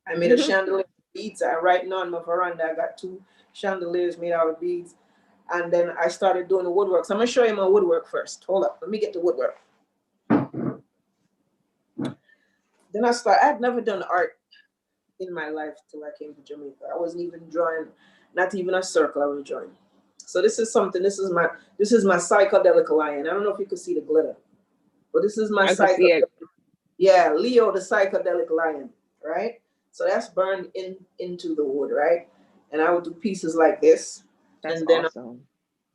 I made a chandelier with beads. Right now on my veranda, I got 2 chandeliers made out of beads. And then I started doing the woodwork. So I'm going to show you my woodwork first. Hold up. Let me get the woodwork. Then I had never done art in my life till I came to Jamaica. I wasn't even drawing, not even a circle I was drawing. So this is something, this is my psychedelic lion. I don't know if you can see the glitter, but this is my I could see it. Yeah, Leo, the psychedelic lion, right? So that's burned into the wood, right? And I would do pieces like this. That's and then awesome.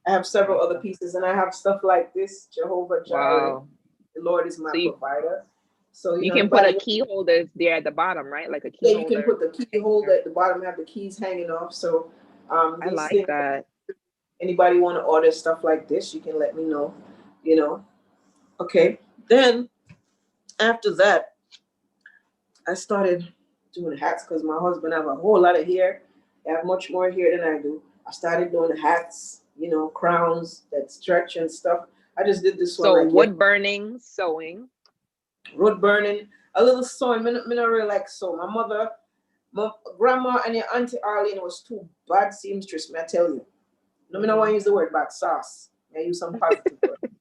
I have several other pieces, and I have stuff like this, Jehovah Jireh. Wow. The Lord is my provider. So you can put a key holder there at the bottom, right? Like a key holder. Yeah, you can put the key holder at the bottom, have the keys hanging off. So I like that. Anybody want to order stuff like this, you can let me know, you know. Okay. Then after that, I started doing hats because my husband have a whole lot of hair. They have much more hair than I do. I started doing hats, you know, crowns that stretch and stuff. I just did this one. So wood burning, sewing. Wood burning, a little sewing. Me not really like sew. My mother, my grandma and your auntie Arlene was too bad seamstress, me I tell you. No, me not want to use the word bad, sauce. I use some positive word.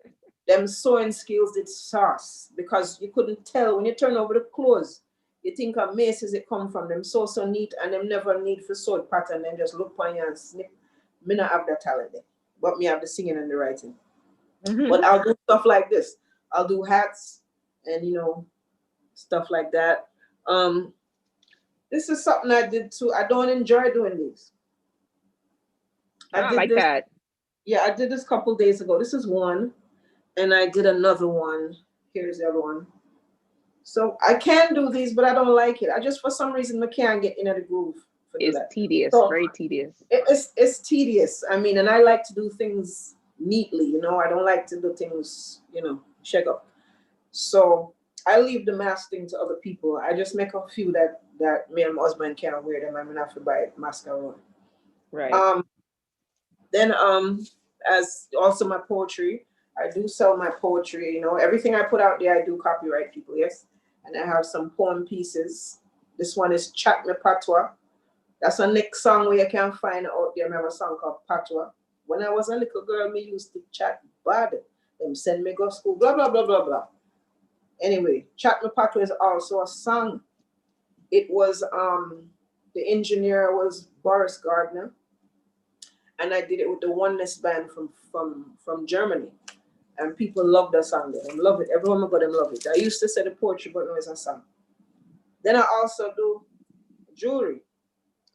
Them sewing skills did sauce because you couldn't tell when you turn over the clothes. You think of Macy's it come from them so neat and them never need for sewed pattern. Them just look on you and snip. Me not have that talent there, but me have the singing and the writing. But I'll do stuff like this. I'll do hats and, you know, stuff like that. This is something I did too. I don't enjoy doing these. I like that. Yeah, I did this a couple days ago. This is one, and I did another one. Here's the other one. So I can do these, but I don't like it. I just, for some reason, I can't get into the groove. It's tedious, very tedious. It's tedious. I mean, and I like to do things neatly, you know. I don't like to do things, you know, shake up. So I leave the masking to other people. I just make a few that me and my husband can't wear them. I'm gonna have to buy mascara. Right. Then as also my poetry, I do sell my poetry. You know, everything I put out there, I do copyright people. Yes, and I have some poem pieces. This one is Chat Me Patois. That's a next song where you can find out there. I have a song called Patois. When I was a little girl, me used to chat bad. Them send me go school, blah, blah, blah, blah, blah. Anyway, Chat Me Patois is also a song. It was, the engineer was Boris Gardner. And I did it with the Oneness Band from Germany. And people love that song. They love it. Everyone got them love it. I used to say the poetry, but no, it's a song. Then I also do jewelry.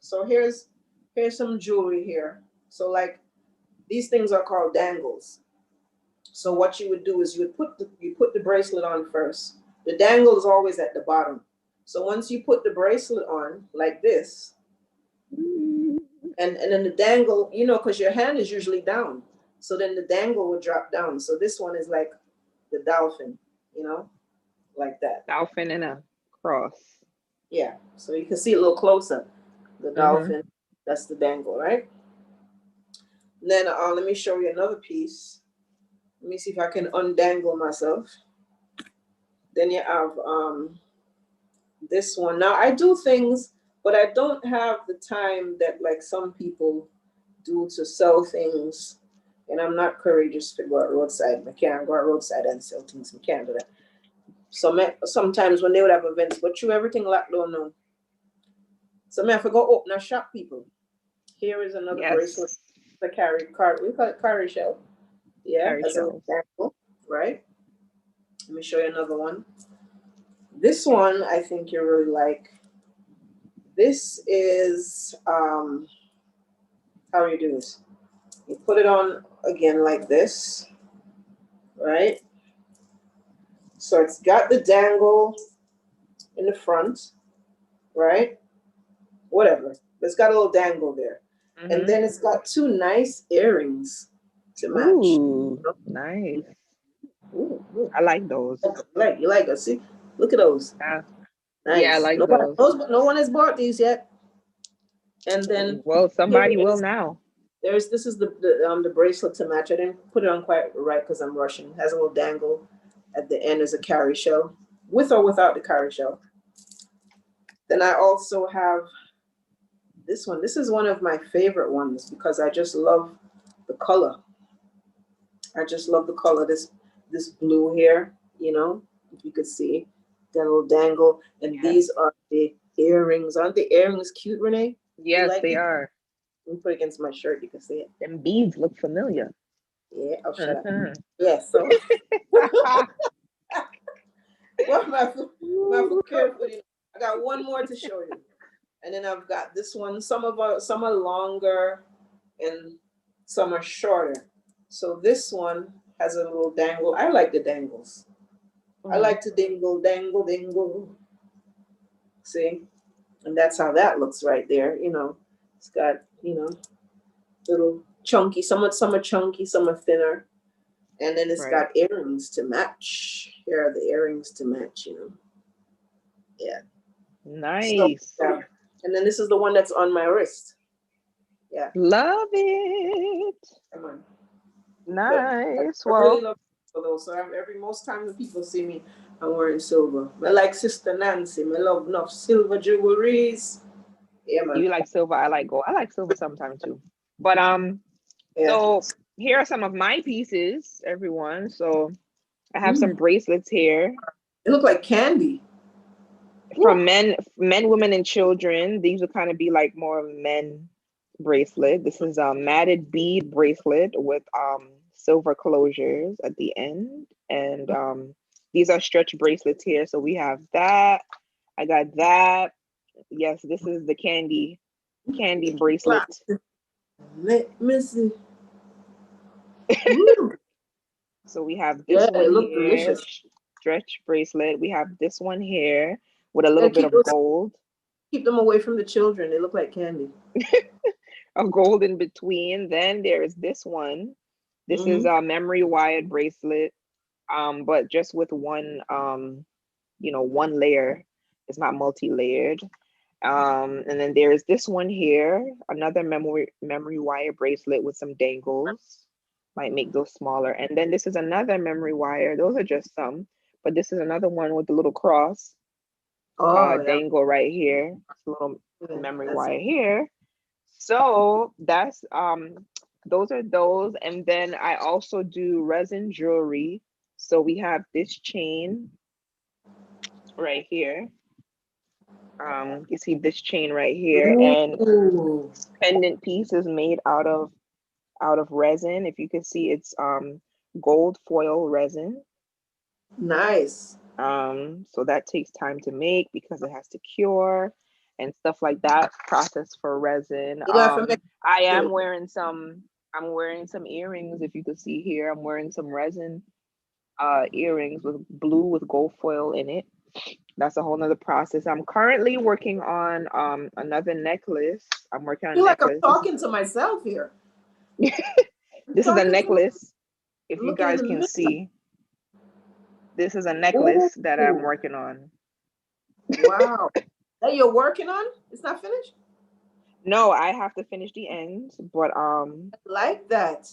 So here's some jewelry here. So like these things are called dangles. So what you would do is you put the bracelet on first. The dangle is always at the bottom. So once you put the bracelet on like this, and then the dangle, you know, because your hand is usually down. So then the dangle will drop down. So this one is like the dolphin, you know, like that. Dolphin and a cross. Yeah. So you can see it a little closer. The dolphin, that's the dangle, right? And then let me show you another piece. Let me see if I can undangle myself. Then you have this one. Now I do things, but I don't have the time that like some people do to sell things. And I'm not courageous to go out roadside. I can't go out roadside and sell things. I can't do that. Sometimes when they would have events, but you everything locked down now. So I have to go open a shop, people. Here is another bracelet. Yes. The carry card. We call it carry shell. Yeah, Carry as an shells. example, right? Let me show you another one. This one I think you really like. This is how you do this. You put it on again like this, right? So it's got the dangle in the front, right? Whatever. It's got a little dangle there. And then it's got two nice earrings to match. Ooh, nice. Ooh, ooh. I like those. You like it. See? Look at those. Yeah, Nice. yeah, I like those. No one has bought these yet. And then Well, somebody here will is- now. this is the bracelet to match. I didn't put it on quite right because I'm rushing. It has a little dangle at the end as a carry shell, with or without the carry shell. Then I also have this one. This is one of my favorite ones because I just love the color. I just love the color. This blue here, you know, if you could see, got a little dangle. And Yeah. these are the earrings. Aren't the earrings cute, Renee? Yes, like they it? are. Let me put it against my shirt. You can see it. Them beads look familiar. Yeah. Oh, shut up. Mhm. Yeah. So, well, my carefully. I got one more to show you, and then I've got this one. Some are longer, and some are shorter. So this one has a little dangle. I like the dangles. I like to dangle, dangle, dangle. See? And that's how that looks right there. You know, it's got, little chunky. Some are chunky, some are thinner. And then it's Right. got earrings to match. Here are the earrings to match, Yeah. Nice. So, yeah. And then this is the one that's on my wrist. Yeah. Love it. Come on. Nice. I Well, really love silver though. So most time when people see me, I'm wearing silver. I like Sister Nancy. I love enough silver jewelries. Yeah, man. you like silver. I like gold. I like silver sometimes too. But Yeah. so here are some of my pieces, everyone. So I have Mm. some bracelets here They look like candy. from men, women, and children. These would kind of be like more of men bracelet. This is a matted bead bracelet with silver closures at the end, and these are stretch bracelets here. So we have that. I got that. Yes, this is the candy bracelet. Let me see. Woo. So we have Yeah, this they one look here, delicious. stretch bracelet. We have this one here with a little bit of gold. Keep them away from the children. They look like candy. A gold in between. Then there's this one. This is a memory wired bracelet, but just with one, one layer. It's not multi-layered. And then there's this one here, another memory wire bracelet with some dangles. Might make those smaller. And then this is another memory wire. Those are just some, but this is another one with the little cross dangle right here. It's a little memory wire here. So that's those are those. And then I also do resin jewelry. So we have this chain right here. You see this chain right here, and pendant piece is made out of resin. If you can see, it's gold foil resin. Nice. So that takes time to make because it has to cure and stuff like that. Process for resin. I am wearing some. I'm wearing some earrings. If you could see here, I'm wearing some resin earrings with blue with gold foil in it. That's a whole nother process. I'm currently working on another necklace. I'm working on a necklace. I'm talking to myself here. This is a necklace. If you guys can see, this is a necklace that I'm working on. Wow. That you're working on? It's not finished? No, I have to finish the ends, but I like that.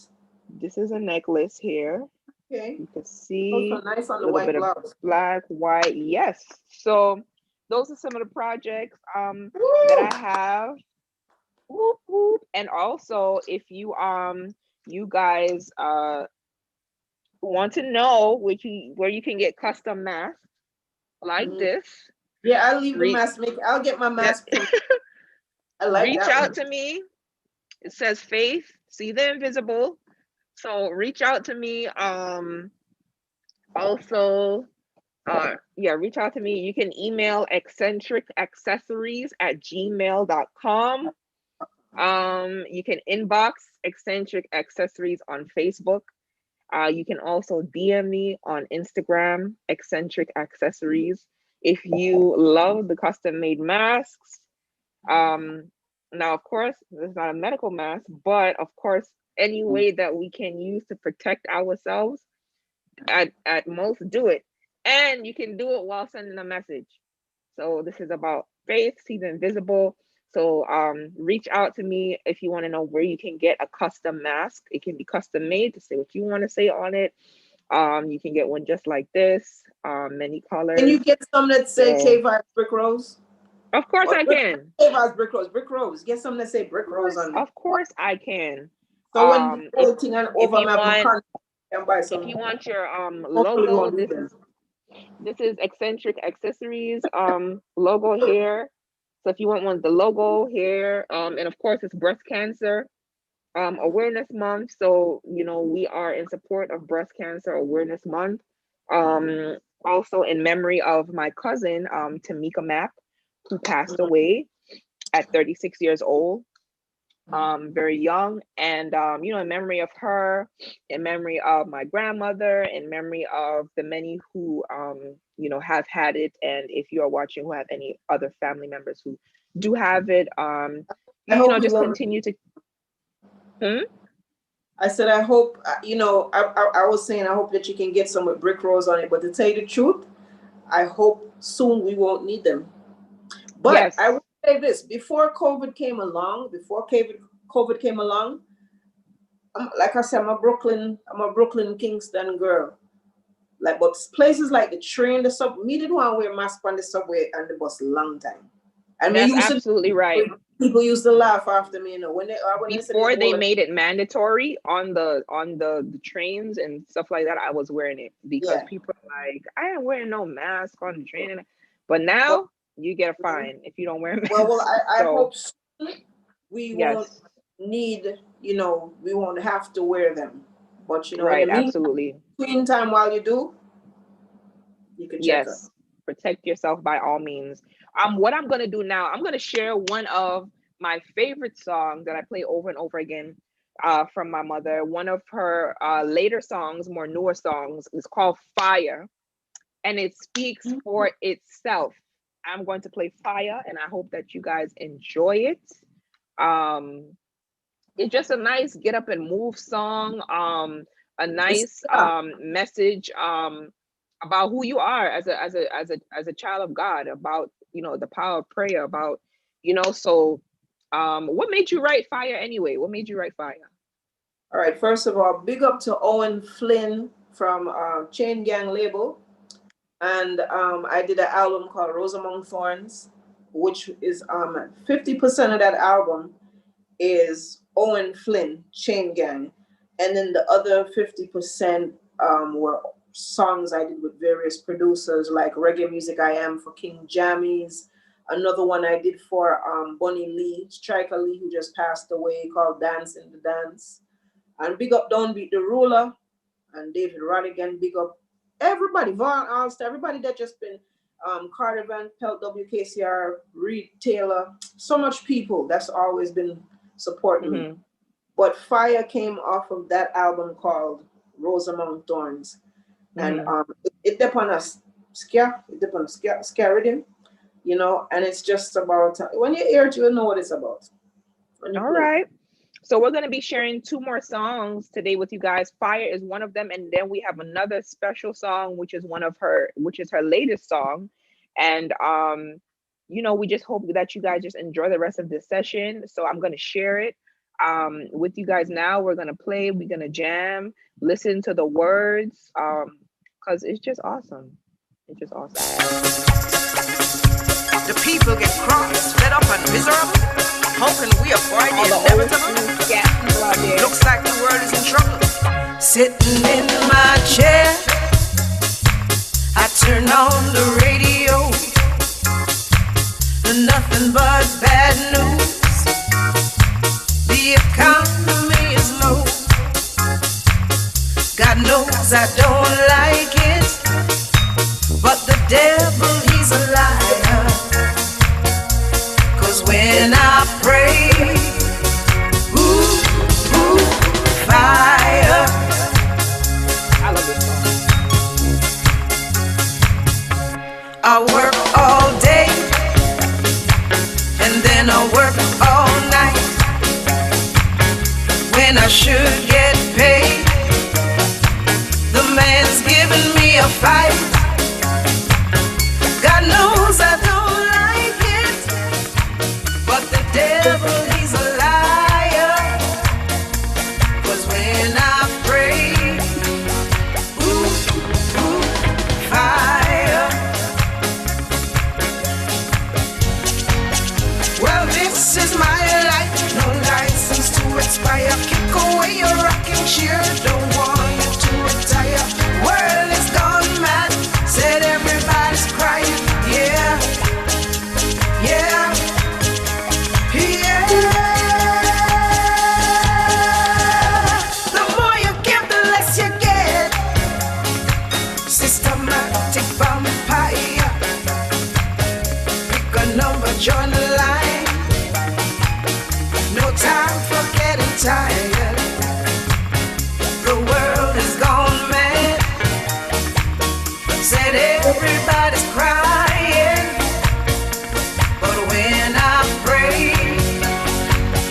This is a necklace here. Okay. You can Also see nice on a the little white bit of blouse. black, white. Yes. So those are some of the projects that Woo! I have. Whoop, whoop. And also, if you guys want to know where you can get custom masks like Mhm. this, Yeah, I'll leave the reach mask make. I'll get my mask print. I like reach that out one. to me. It says Faith, see the invisible. So reach out to me. Also, yeah, reach out to me. You can email eccentricaccessories@gmail.com. You can inbox Eccentric Accessories on Facebook. You can also DM me on Instagram, Eccentric Accessories. If you love the custom made masks, now of course, this is not a medical mask, but of course, any way that we can use to protect ourselves, at most, do it. And you can do it while sending a message. So this is about faith, see the invisible. So reach out to me if you want to know where you can get a custom mask. It can be custom made to say what you want to say on it. You can get one just like this, many Can colors. you get some that say So K Vibes Brick Rose? of course Or I can. K Vibes Brick Rose, Brick Rose. Get some that say Brick Rose on it. Of course I can. So when the If whole thing and if you overlap, want can buy if you some. want your Hopefully, logo, won't need them. this is Eccentric Accessories logo here. So if you want one, the logo here, and of course it's breast cancer awareness month. So we are in support of breast cancer awareness month. Also in memory of my cousin, Tamika Mack, who passed away at 36 years old, very young. And in memory of her, in memory of my grandmother, in memory of the many who have had it, and if you are watching who have any other family members who do have it, I hope we just won't. continue to. Hmm? I said, I hope, I was saying, I hope that you can get some with Brick Rose on it. But to tell you the truth, I hope soon we won't need them. But I Yes. will say this: before COVID came along, COVID came along, like I said, I'm a Brooklyn Kingston girl. Like, but places like the train, the sub, me didn't want to wear mask on the subway and the bus a long time. I mean, That's absolutely right. people used to laugh after me, when they said the Before they whole, made it mandatory on the trains and stuff like that, I was wearing it because yeah. people are like, I ain't wearing no mask on the train. But Well, now you get a fine if you don't wear a well, mask. I So hope soon we won't yes, need, we won't have to wear them. But in the right, absolutely. meantime, while you do, you can check them. Yes, protect yourself by all means. What I'm gonna do now, I'm gonna share one of my favorite songs that I play over and over again, from my mother. One of her later songs, more newer songs, is called Fire, and it speaks for itself. I'm going to play Fire, and I hope that you guys enjoy it. Um, it's just a nice get up and move song, a It's nice yeah. message about who you are as a child of God, about the power of prayer, about so what made you write Fire anyway? What made you write Fire? All right. First of all, big up to Owen Flynn from Chain Gang label. And I did an album called Rose Among Thorns, which is 50% of that album is Owen Flynn, Chain Gang. And then the other 50% were songs I did with various producers, like Reggae Music I Am for King Jammies. Another one I did for Bunny Lee, Striker Lee, who just passed away, called Dance in the Dance. And big up Downbeat the Ruler and David Rodigan, big up everybody, Vaughn Alster, everybody that just been Carter Van Pelt, WKCR, Reed Taylor, so much people that's always been supporting me. Mm-hmm. But Fire came off of that album called Rose Among Thorns. And Mm-hmm. it depends on scare rhythm, and it's just about when you hear it, you'll know what it's about when you All play it. right. So we're going to be sharing two more songs today with you guys. Fire is one of them, and then we have another special song, which is her latest song. And we just hope that you guys just enjoy the rest of this session. So I'm going to share it. with you guys now. We're gonna play, we're gonna jam, listen to the words, because it's just awesome. It's just awesome. The people get cross, fed up and miserable. How can we avoid the inevitable? Looks like the world is in trouble. Sitting in my chair, I turn on the radio. Nothing but bad news. The economy is low. God knows I don't like it, but the devil, he's a liar. 'Cause when I pray, ooh, ooh, fire. I love this song. I work all day, and then I work all night. When I should get paid, the man's giving me a fight. God knows I don't like it, but the devil, he's a liar. 'Cause when I pray, ooh, ooh, fire. Well, this is my life, no license to expire. Kick away your rocking chair, don't want you to retire. World is gone mad, said everybody's crying. Yeah, yeah, yeah. The more you give, the less you get. Systematic vampire. Pick a number, join the line. No time for getting tired. The world is gone mad. Said everybody's crying. But when I pray,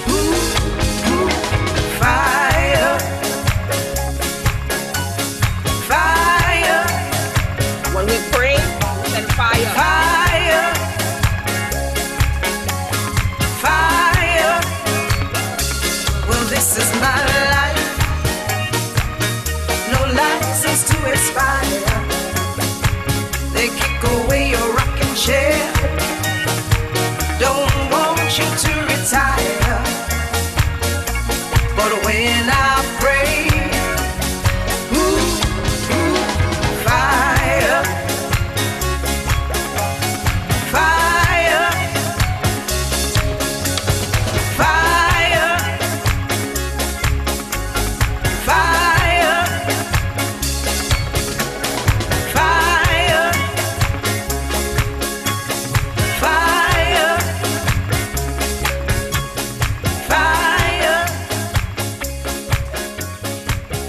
ooh, ooh, fire, fire, When we pray, then fire. fire, fire. Well, this is my life. No license to expire. They kick away your rocking chair. Don't want you to retire. But when I pray, ooh, ooh, fire, fire, fire, fire, fire, fire, fire, fire,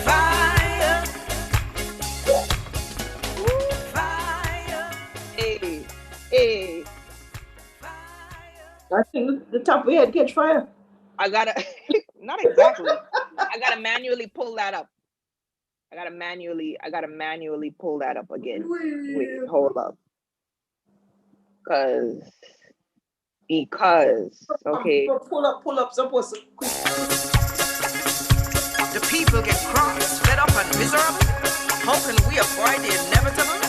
fire, Hey, hey, I think the top of your head catch fire. I gotta, not exactly. I gotta manually pull that up. I gotta manually pull that up again. Wait, hold up. Because, okay. Pull up, suppose. The people get cross, fed up and miserable. How can we avoid the inevitable?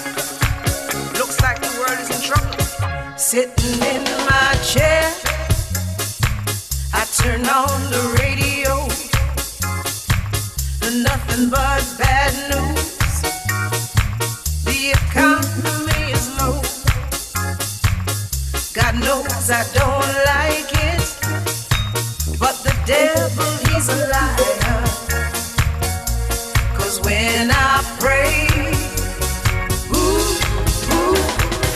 Looks like the world is in trouble. Sitting in my chair, I turn on the radio. Nothing but bad news. The economy is low. God knows I don't like it, but the devil, he's a liar. 'Cause when I pray, ooh, ooh,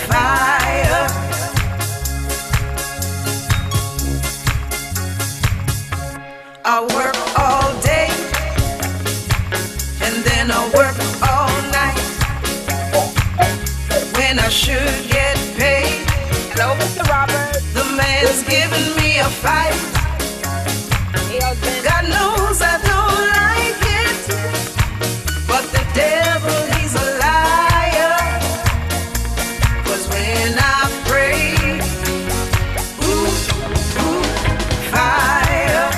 fire, I work all day, and then I work all night. When I should get paid, Hello, Mr. Robert. the man's giving me a fight. Hey, husband. God knows I don't like it, but the devil, he's a liar. 'Cause when I pray, ooh, ooh, fire,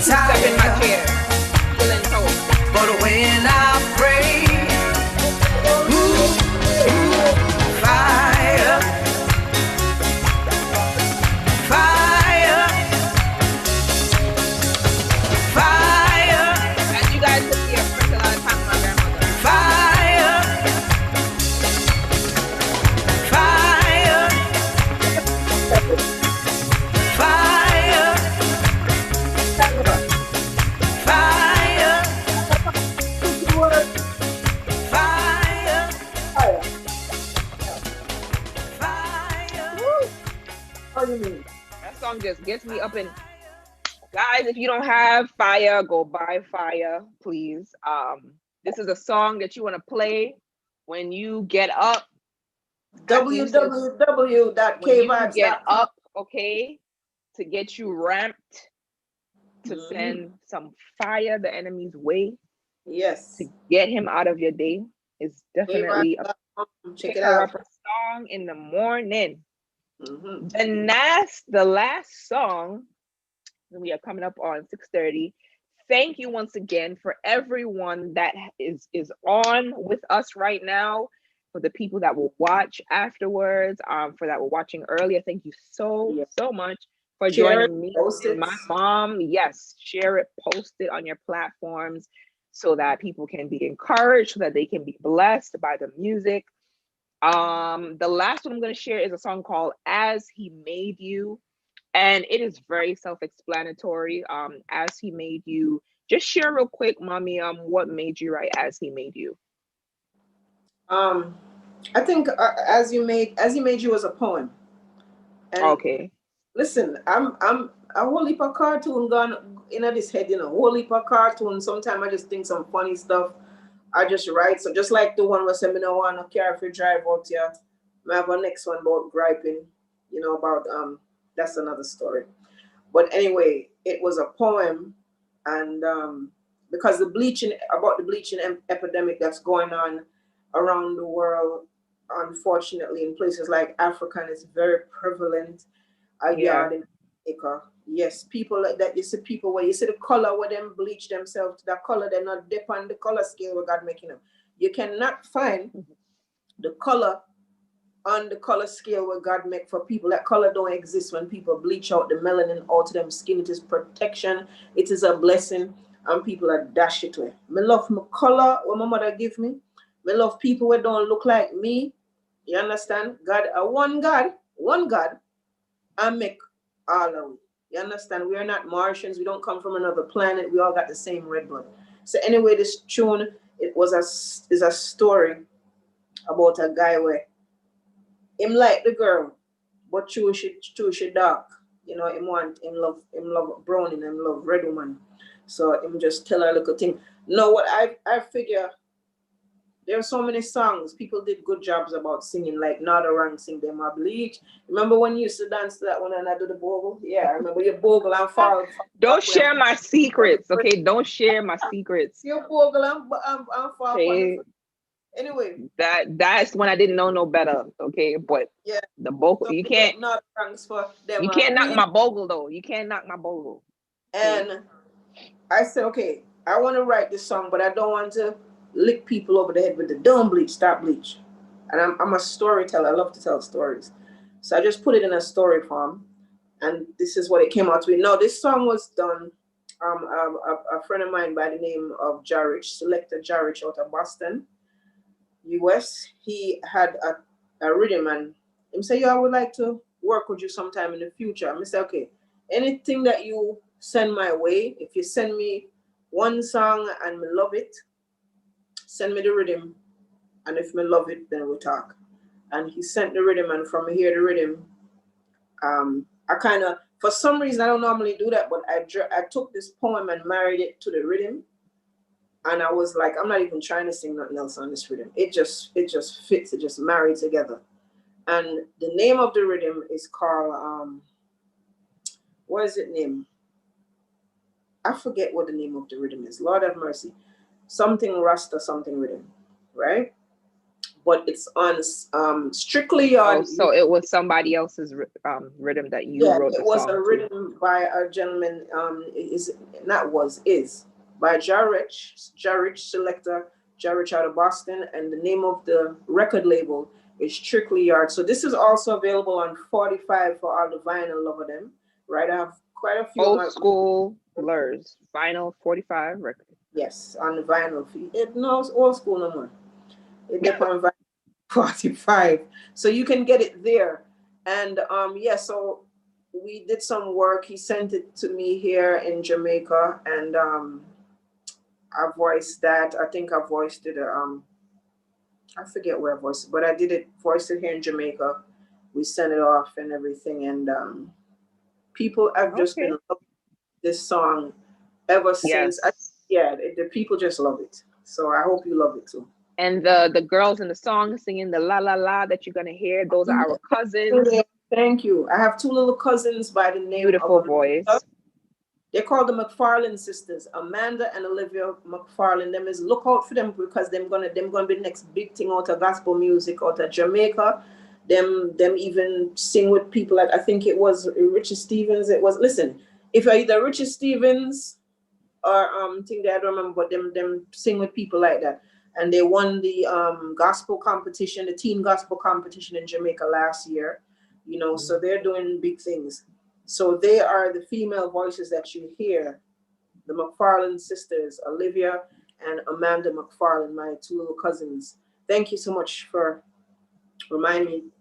Step in my chair. Chilling toes. But when I pray, ooh, fire, fire, fire, As you guys can see, I spent a lot of time with my grandmother. fire, fire, fire, fire, fire, Fire. fire. How do you mean? That song just gets me up and guys, if you don't have fire, go buy fire, please. This is a song that you want to play when you get up. When you get www.kvibes.com. up, okay, to get you ramped, to Mhm. send some fire the enemy's way, Yes. to get him out of your day is definitely a kvibes.com. Check it picker out. upper song in the morning. Mhm. The last song, we are coming up on 6:30. Thank you once again for everyone that is on with us right now. For the people that will watch afterwards, for that were watching earlier, thank you so Yeah. much for Share it, joining me post and it. my mom. Yes, share it, post it on your platforms so that people can be encouraged, so that they can be blessed by the music. The last one I'm going to share is a song called As He Made You, and it is very self-explanatory. As He Made You, just share real quick, mommy, what made you write As He Made You? I think as you made you was a poem. And Okay. listen, I'm a whole heap of cartoon gone in this head, whole heap of cartoon. Sometimes I just think some funny stuff. I just write. So just like the one where say me no want to car if you drive out here. I have a next one about griping, about that's another story. But anyway, it was a poem, and because the bleaching epidemic that's going on around the world, unfortunately, in places like Africa, and it's very prevalent. A Yeah. yard in Africa. Yes, people like that. You see people where you see the color where them bleach themselves to that color, they're not dip on the color scale where God making them. You cannot find the color on the color scale where God make for people. That color don't exist when people bleach out the melanin out of them skin. It is protection. It is a blessing, and people are dash it away. Me love my color what my mother give me. Me love people who don't look like me. You understand? God, one God, and make all of it. You understand? We are not Martians. We don't come from another planet. We all got the same red blood. So anyway, this tune is a story about a guy where him like the girl, but she dark. Him love brown and him love red woman. So him just tell her a little thing. No, what I figure there are so many songs. People did good jobs about singing, like Not a Rank sing them a bleach. Remember when you used to dance to that one and I do the bogle? Yeah, I remember you bogle and fall. Don't share my secrets, okay? Don't share my secrets. You bogle and fall. Okay. Anyway. That's when I didn't know no better, okay? But yeah, the bogle, you can't. Not ranks for them. You can't knock my bogle though. You can't knock my bogle. And I said, okay, I want to write this song, but I don't want to lick people over the head with the don't bleach, stop bleach. And I'm a storyteller. I love to tell stories. So I just put it in a story form. And this is what it came out to be. Now, this song was done. A friend of mine by the name of Jarrich, Selector Jarrich out of Boston, US. He had a rhythm and him say, I would like to work with you sometime in the future. I say, okay, anything that you send my way, if you send me one song and me love it, send me the rhythm, and if me love it, then we talk. And he sent the rhythm, and from here the rhythm, I kind of, for some reason, I don't normally do that, but I took this poem and married it to the rhythm, and I was like, I'm not even trying to sing nothing else on this rhythm. It just fits. It just married together. And the name of the rhythm is called what is it named? I forget what the name of the rhythm is. Lord have mercy. Something Rasta, something rhythm, right? but it's on Strictly Oh, on. so it was somebody else's rhythm that you Yeah, wrote it the was song to. written by a gentleman. Is not was is by Jarrich Selector, Jarrich out of Boston, and the name of the record label is Strictly Yard. So this is also available on 45 for all the vinyl lover them. Right, I have quite a few of Old my school Blurs, vinyl 45 record. yes on the vinyl feed. It no it's old school no more. It depends on 45, so you can get it there. And yeah, so we did some work. He sent it to me here in Jamaica, and I voiced that. I think I voiced it. I forget where I voiced it, but I did it. Voiced it here in Jamaica. We sent it off and everything, and people have just Okay. been loving this song ever since. Yes. Yeah, the people just love it. So I hope you love it too. And the girls in the song singing the la la la that you're gonna hear, those are our cousins. Thank you. I have two little cousins by the name Beautiful of voice. They're called the McFarlane sisters, Amanda and Olivia McFarlane. Them is look out for them because them gonna be the next big thing out of gospel music out of Jamaica. Them even sing with people like I think it was Richie Stevens. It was listen, if either Richie Stevens or thing that I don't remember, but them sing with people like that. And they won the gospel competition, the teen gospel competition in Jamaica last year. You know, so they're doing big things. So they are the female voices that you hear, the McFarlane sisters, Olivia and Amanda McFarlane, my two little cousins. Thank you so much for reminding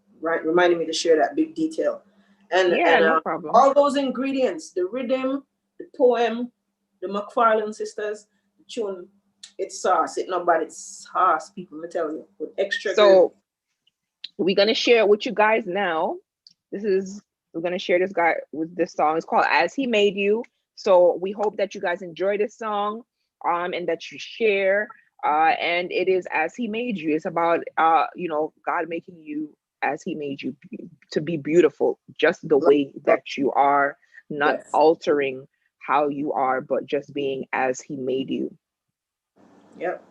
me to share that big detail. And Yeah, no problem. all those ingredients, the rhythm, the poem, the McFarlane sisters, the tune, it's sauce. It's not bad, it's sauce, people, I tell you, with extra So we're gonna share it with you guys now. We're gonna share this guy with this song. It's called As He Made You. So we hope that you guys enjoy this song, and that you share. And it is As He Made You. It's about God making you as He made you to be beautiful, just the way that you are, not Yes. altering how you are, but just being as He made you. Yep.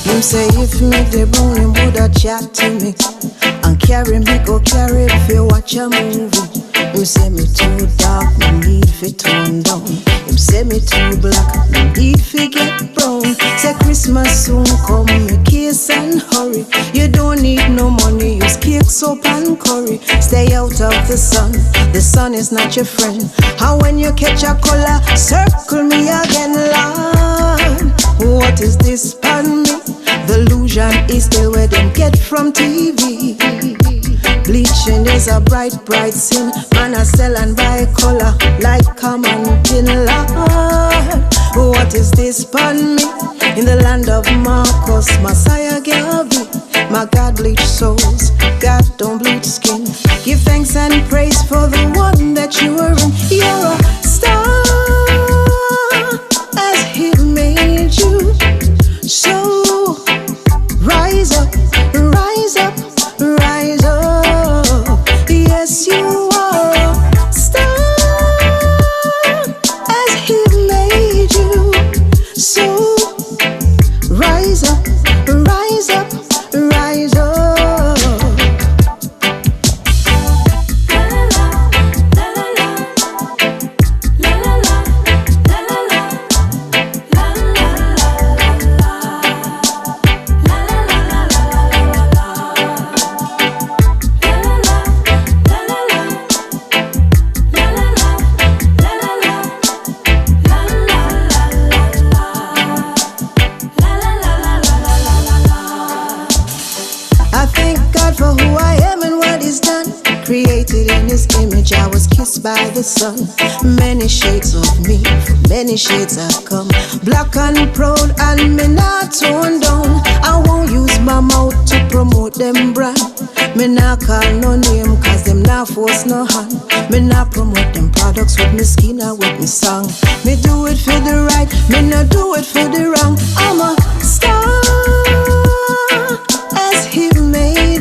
Him say if me the bone him woulda chat to me and carry me go carry fi watch a movie. Him say me too dark, me need fi tone down. Him say me too black, me need fi get brown. Say Christmas soon come, me kiss and hurry. You don't need no money, use cake, soap and curry. Stay out of the sun is not your friend. And when you catch a color, circle me again, Lord. What is this pardon me? The illusion is still where them get from TV. Bleaching is a bright sin. Man a sell and buy color like common tin, Lord. What is this pardon me? In the land of Marcus, Messiah Garvey. My God bleach souls, God don't bleach skin. Give thanks and praise for the one that you were in. You're a star as He made you. So rise up, rise up, rise up. Yes, you are a star as He made you. So rise up, rise up, rise up. I thank God for who I am and what He's done. Created in His image, I was kissed by the sun. Many shades of me, from many shades I come. Black and proud and me not torn down. I won't use my mouth to promote them brand. Me not call no name cause them not force no hand. Me not promote them products with me skin or with me song. Me do it for the right, me not do it for the wrong. I'm a star as He made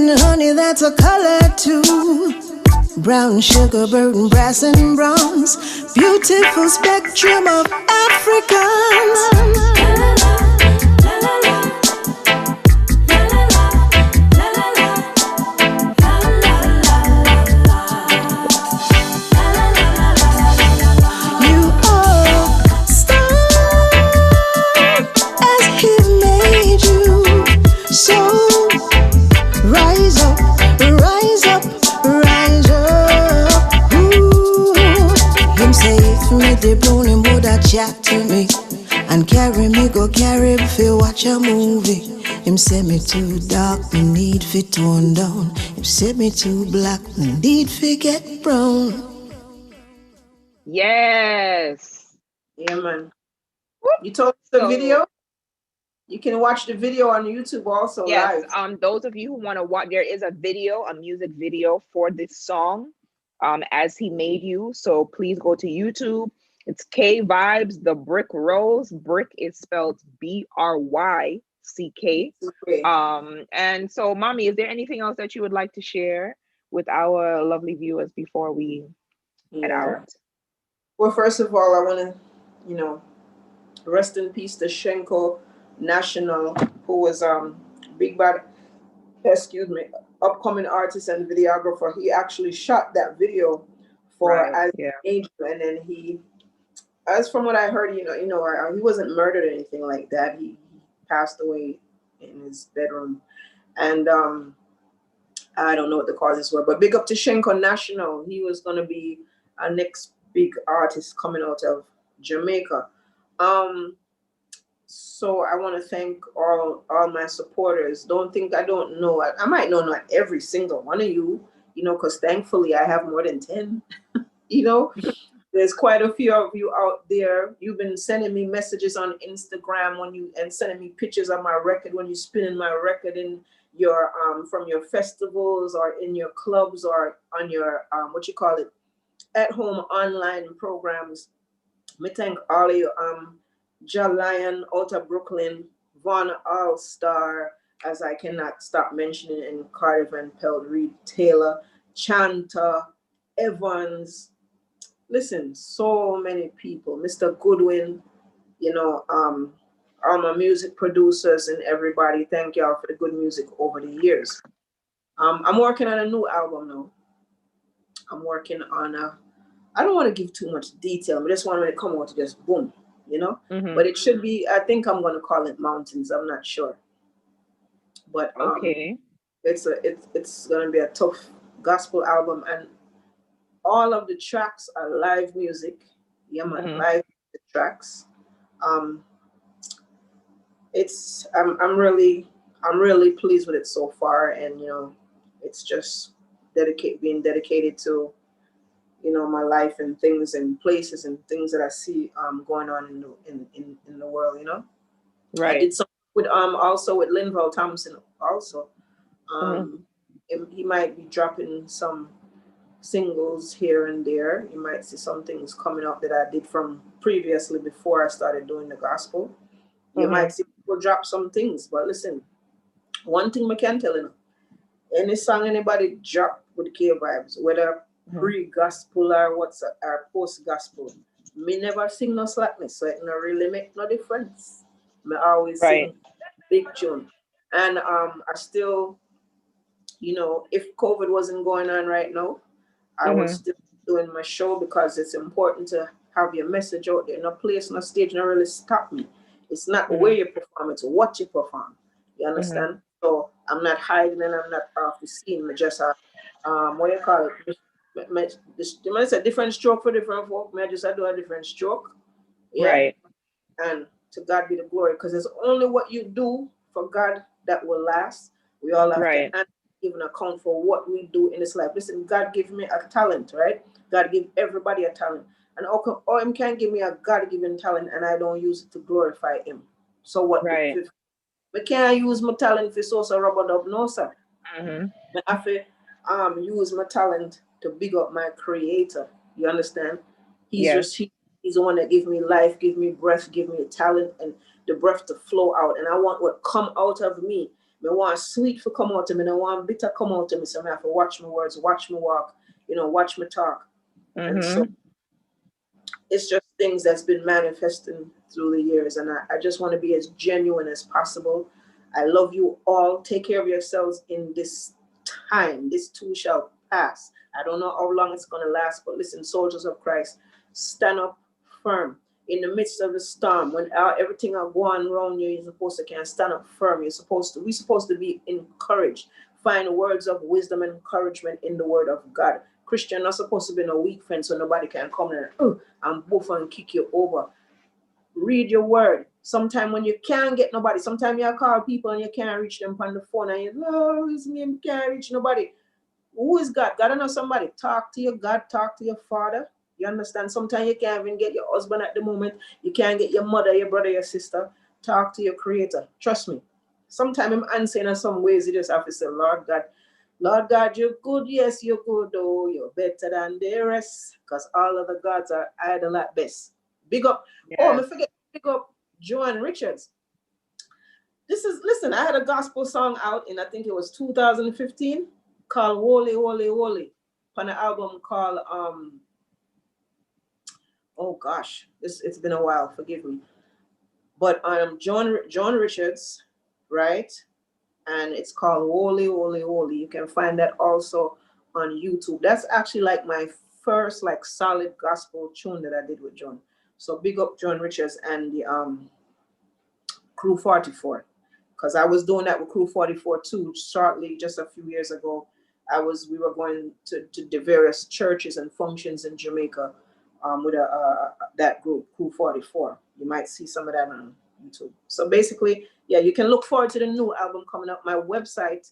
and honey, that's a color too. Brown sugar, burden, brass and bronze. Beautiful spectrum of Africans. You are star as he made you. So rise up, rise up, rise up. Ooh. Him say if me the brown, him woulda chat to me and carry me go carry fi watch a movie. Him say me too dark, me need fi tone down. Him say me too black, me need fi get brown. Yes. Yeah, man. Whoop. You told us the So, video? You can watch the video on YouTube also yes, live. those of you who want to watch, there is a video, a music video for this song, As He Made You. So please go to YouTube. It's K Vibes, the Brick Rose. Brick is spelled BRYCK. Okay. And so, Mommy, is there anything else that you would like to share with our lovely viewers before we head Yeah. out? Well, first of all, I want to, rest in peace to Shenko National, who was big bad, excuse me, upcoming artist and videographer. He actually shot that video for Right, As yeah. Angel, and then he, as from what I heard, he wasn't murdered or anything like that. He passed away in his bedroom, and I don't know what the causes were, but big up to Shenko National. He was gonna be our next big artist coming out of Jamaica. So I want to thank all my supporters. Don't think I don't know. I might know not every single one of you, because thankfully I have more than 10. There's quite a few of you out there. You've been sending me messages on Instagram and sending me pictures of my record when you're spinning my record in your from your festivals or in your clubs or on your at home online programs. Me thank all of you. Ja Lion out of Brooklyn, Von All Star, as I cannot stop mentioning, and Carter Van Pelt, Reed Taylor, Chanta, Evans. Listen, so many people. Mr. Goodwin, all my music producers and everybody. Thank y'all for the good music over the years. I'm working on a new album now. I'm working on I don't want to give too much detail. I just want it to come out to just boom, Mhm. But it should be. I think I'm going to call it Mountains. I'm not sure, but Okay. it's going to be a tough gospel album, and all of the tracks are live music. Yeah, man, Mhm. live tracks. Um, I'm really pleased with it so far, and it's just being dedicated to my life and things and places and things that I see going on in the world. I Right. did something with also with Linval Thompson also. Mhm. He might be dropping some singles here and there. You might see some things coming up that I did from previously before I started doing the gospel. You Mhm. might see people drop some things, but listen, one thing I can tell you, any song anybody drop with K Vibes, whether Mhm. pre-gospel or post-gospel, me never sing no slackness, so it no really make no difference. Me always Right. sing big tune. And I still, if COVID wasn't going on right now, I was Mhm. still doing my show because it's important to have your message out there. No place, no stage, no really stop me. It's not where Mhm. you perform, it's what you perform. You Mhm. understand? So I'm not hiding and I'm not off the scene. I just what do you call it? It's a different stroke for different folk. I just do a different stroke. Yeah. Right. And to God be the glory, because it's only what you do for God that will last. We all have to Right. give an account for what we do in this life. Listen, God give me a talent, right? God give everybody a talent. And Him can't give me a God-given talent and I don't use it to glorify Him. So what? Right. We can't use my talent for so rubber dub, no sir. Mhm. I have to use my talent to big up my creator. You understand? Yes. He's the one that give me life, give me breath, give me talent and the breath to flow out. And I want what come out of me Me want sweet for come out of me. I want bitter come out of me. So I have to watch my words, watch me walk, watch me talk. And so it's just things that's been manifesting through the years. And I just want to be as genuine as possible. I love you all. Take care of yourselves in this time. This too shall pass. I don't know how long it's going to last, but listen, soldiers of Christ, stand up firm in the midst of the storm. When everything are going around you, you're supposed to can stand up firm. We're supposed to be encouraged. Find words of wisdom and encouragement in the word of God. Christian not supposed to be no weak friend, so nobody can come and boof and kick you over. Read your word. Sometimes when you can't get nobody, sometimes you call people and you can't reach them on the phone and his name can't reach nobody. Who is God? God, I know somebody. Talk to your God, talk to your father. You understand? Sometimes you can't even get your husband at the moment. You can't get your mother, your brother, your sister. Talk to your creator. Trust me. Sometimes I'm answering in some ways you just have to say, Lord God, you're good. Yes, you're good. Oh, you're better than the rest. Because all of the gods are idol at best. Big up. Yes. Oh, I forget. Big up Joan Richards. Listen, I had a gospel song out in, I think it was 2015, called Holy, Holy, Holy. On an album called, oh gosh, it's been a while, forgive me. But Joan Richards, right? And it's called Holy, Holy, Holy. You can find that also on YouTube. That's actually like my first like solid gospel tune that I did with John. So big up Joan Richards and the Crew 44. Because I was doing that with Crew 44 too, shortly, just a few years ago. We were going to the various churches and functions in Jamaica with that group, Crew 44. You might see some of that on YouTube. So basically, yeah, you can look forward to the new album coming up. My website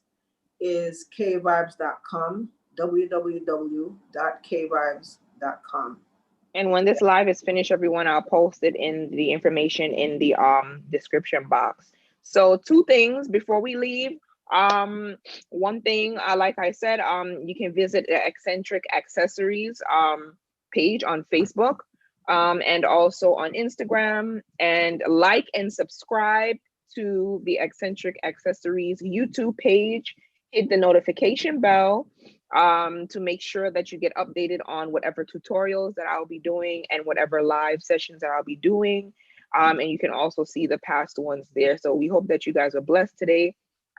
is kvibes.com, www.kvibes.com. And when this live is finished, everyone, I'll post it in the information in the description box. So 2 things before we leave. One thing, like I said, you can visit the Xcentric Accessories page on Facebook and also on Instagram, and like and subscribe to the Xcentric Accessories YouTube page. Hit the notification bell to make sure that you get updated on whatever tutorials that I'll be doing and whatever live sessions that I'll be doing. And you can also see the past ones there. So we hope that you guys are blessed today.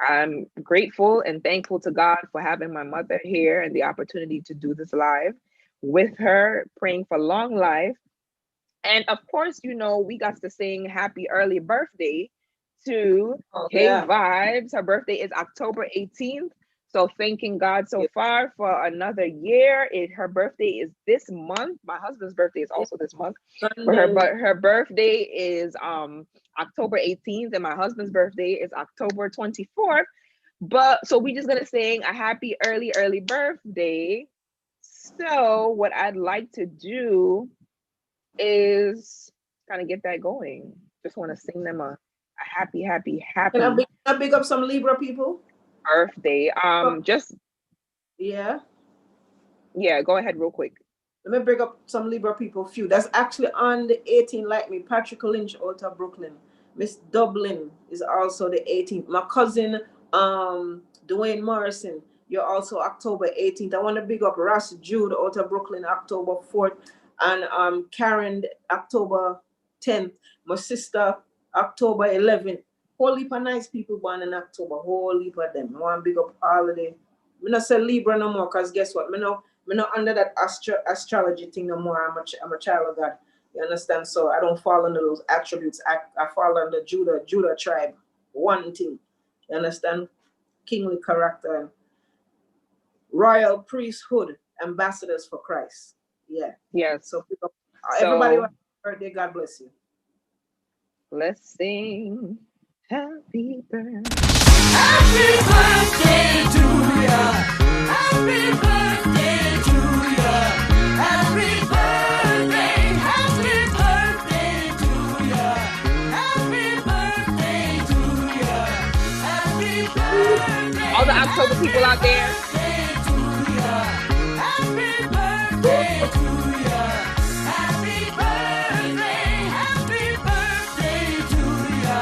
I'm grateful and thankful to God for having my mother here and the opportunity to do this live with her, praying for long life. And of course, we got to sing happy early birthday to Vibes. Her birthday is October 18th. So thanking God so far for another year. Her birthday is this month. My husband's birthday is also this month. But her birthday is October 18th, and my husband's birthday is October 24th. So we're just gonna sing a happy early birthday. So what I'd like to do is kind of get that going. Just want to sing them a happy. Can I big up some Libra people? Birthday. Yeah, go ahead real quick. Let me bring up some Libra people few. That's actually on the 18th, like me. Patrick Lynch out of Brooklyn. Miss Dublin is also the 18th. My cousin Dwayne Morrison, you're also October 18th. I want to big up Ross Jude out of Brooklyn, October 4th. And Karen, October 10th. My sister, October 11th. Whole heap of nice people born in October. Whole heap of them. I want to big up all of them. I'm not say Libra no more, because guess what? I'm not under that astrology thing no more. I'm a child of God. You understand? So I don't fall under those attributes. I fall under Judah tribe. One thing. You understand? Kingly character and royal priesthood, ambassadors for Christ. Yeah. Yes. So everybody on birthday, God bless you. Let's sing happy birthday. Happy birthday to ya. Happy birthday to ya. Happy birthday. Happy birthday to ya. Happy birthday to ya. Happy birthday. All the October people out there. Happy birthday to ya. Happy birthday. Happy birthday to ya.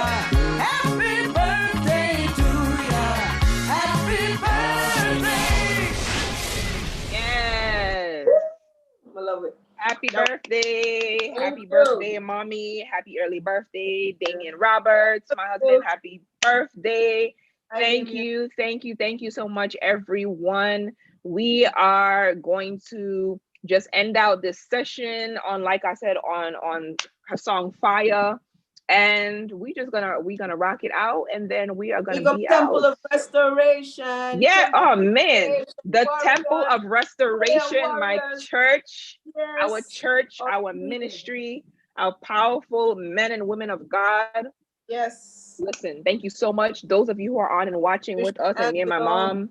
Happy birthday to ya. Happy That- birthday. Thank Happy you. birthday, mommy. Happy early birthday, Damian Roberts, my husband. Happy birthday. Thank you. Thank you so much, everyone. We are going to just end out this session on, like I said, on her song Fire. And we're gonna rock it out, and then we are gonna Big up be Temple out. of Restoration. Yeah, Temple oh of man, Restoration the Temple warriors, of Restoration, prayer my warriors. church, our Yes. church, Oh, our ministry, our powerful men and women of God. Yes. Listen, thank you so much. Those of you who are on and watching with us, and me and my Angelo. mom,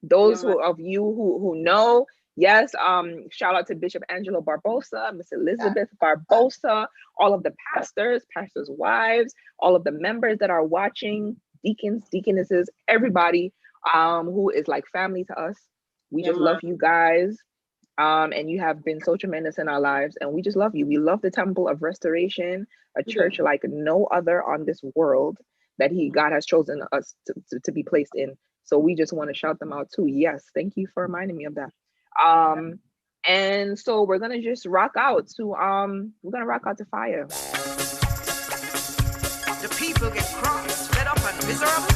those Yeah, of you who know, yes, shout out to Bishop Angelo Barbosa, Miss Elizabeth Barbosa, all of the pastors, pastors' wives, all of the members that are watching, deacons, deaconesses, everybody who is like family to us. We Yeah, just man. love you guys. And you have been so tremendous in our lives, and we just love you. We love the Temple of Restoration, a church like no other on this world that God has chosen us to be placed in. So we just want to shout them out too. Yes, thank you for reminding me of that. And so we're gonna just rock out to Fire. The people get cross, fed up, and miserable,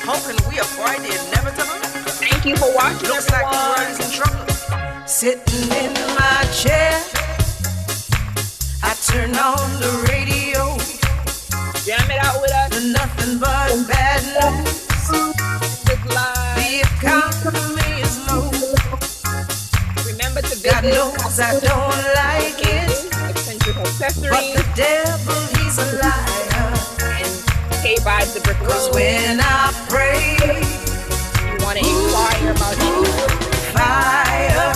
hoping we avoid the inevitable. Thank you for watching. Looks like the world is in trouble. Sitting in my chair, I turn on the radio. Jam it out with us. Nothing but bad news. The economy is low. Remember to God visit. knows I don't like it. Xcentric But Accessories the devil, he's a liar. and K-Vibes the Brick Cause Road. when I pray, You want to inquire about Jesus? fire.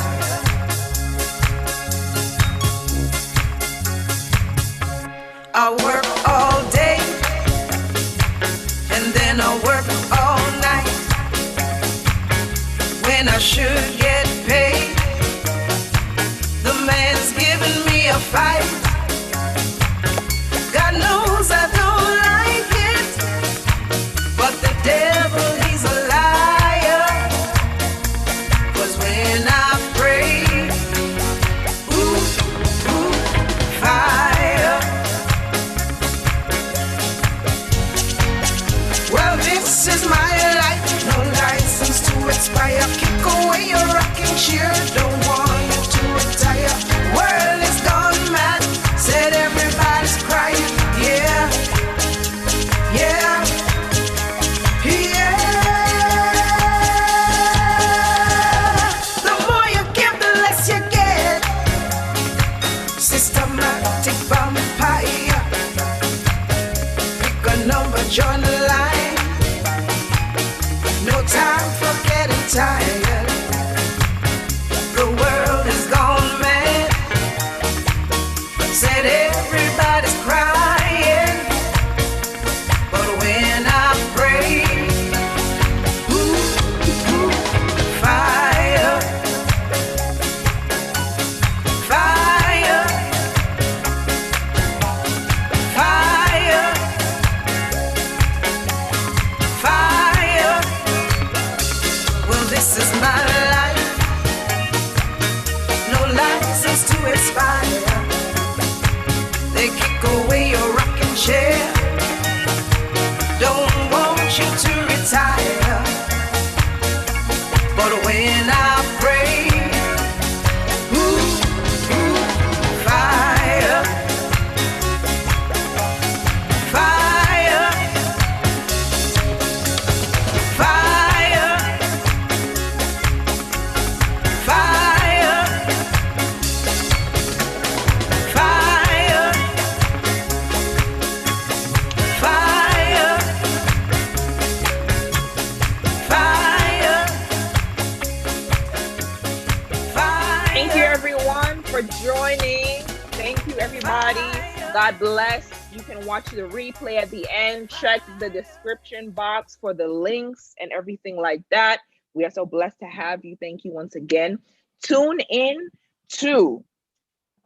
I work all day, and then I work all night. When I should get paid, the man's giving me a fight. God knows I don't like it, but the devil, he's a liar. 'Cause when I pray, ooh, ooh, fire. Well, this is my life, no license to expire. Kick away your rocking chair, don't want you to retire. World is gone mad, said everybody's crying. Yeah, yeah, yeah. The more you give, the less you get. Systematic vampire. Pick a number, join the line. No time for getting tired. The world is gone mad. Said everybody's crying. But when I pray, ooh, ooh, fire, fire, fire, fire. Well, this is my life, no license to expire. They kick away your rocking chair, don't want you to retire. But when I pray, ooh, ooh, fire, fire, fire, fire, fire, fire, fire, fire. Thank you everyone for joining. Thank you everybody. God bless. You can watch the replay at the end. Check the description box for the links and everything like that. We are so blessed to have you. Thank you once again. Tune in to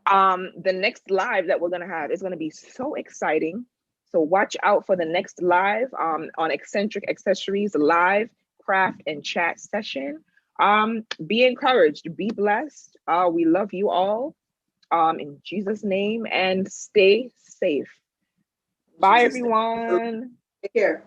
the next live that we're gonna have. It's gonna be so exciting. So watch out for the next live on Xcentric Accessories live craft and chat session. Be encouraged, be blessed. We love you all. in Jesus' name, and stay safe. Bye, Jesus' name. everyone. Take care.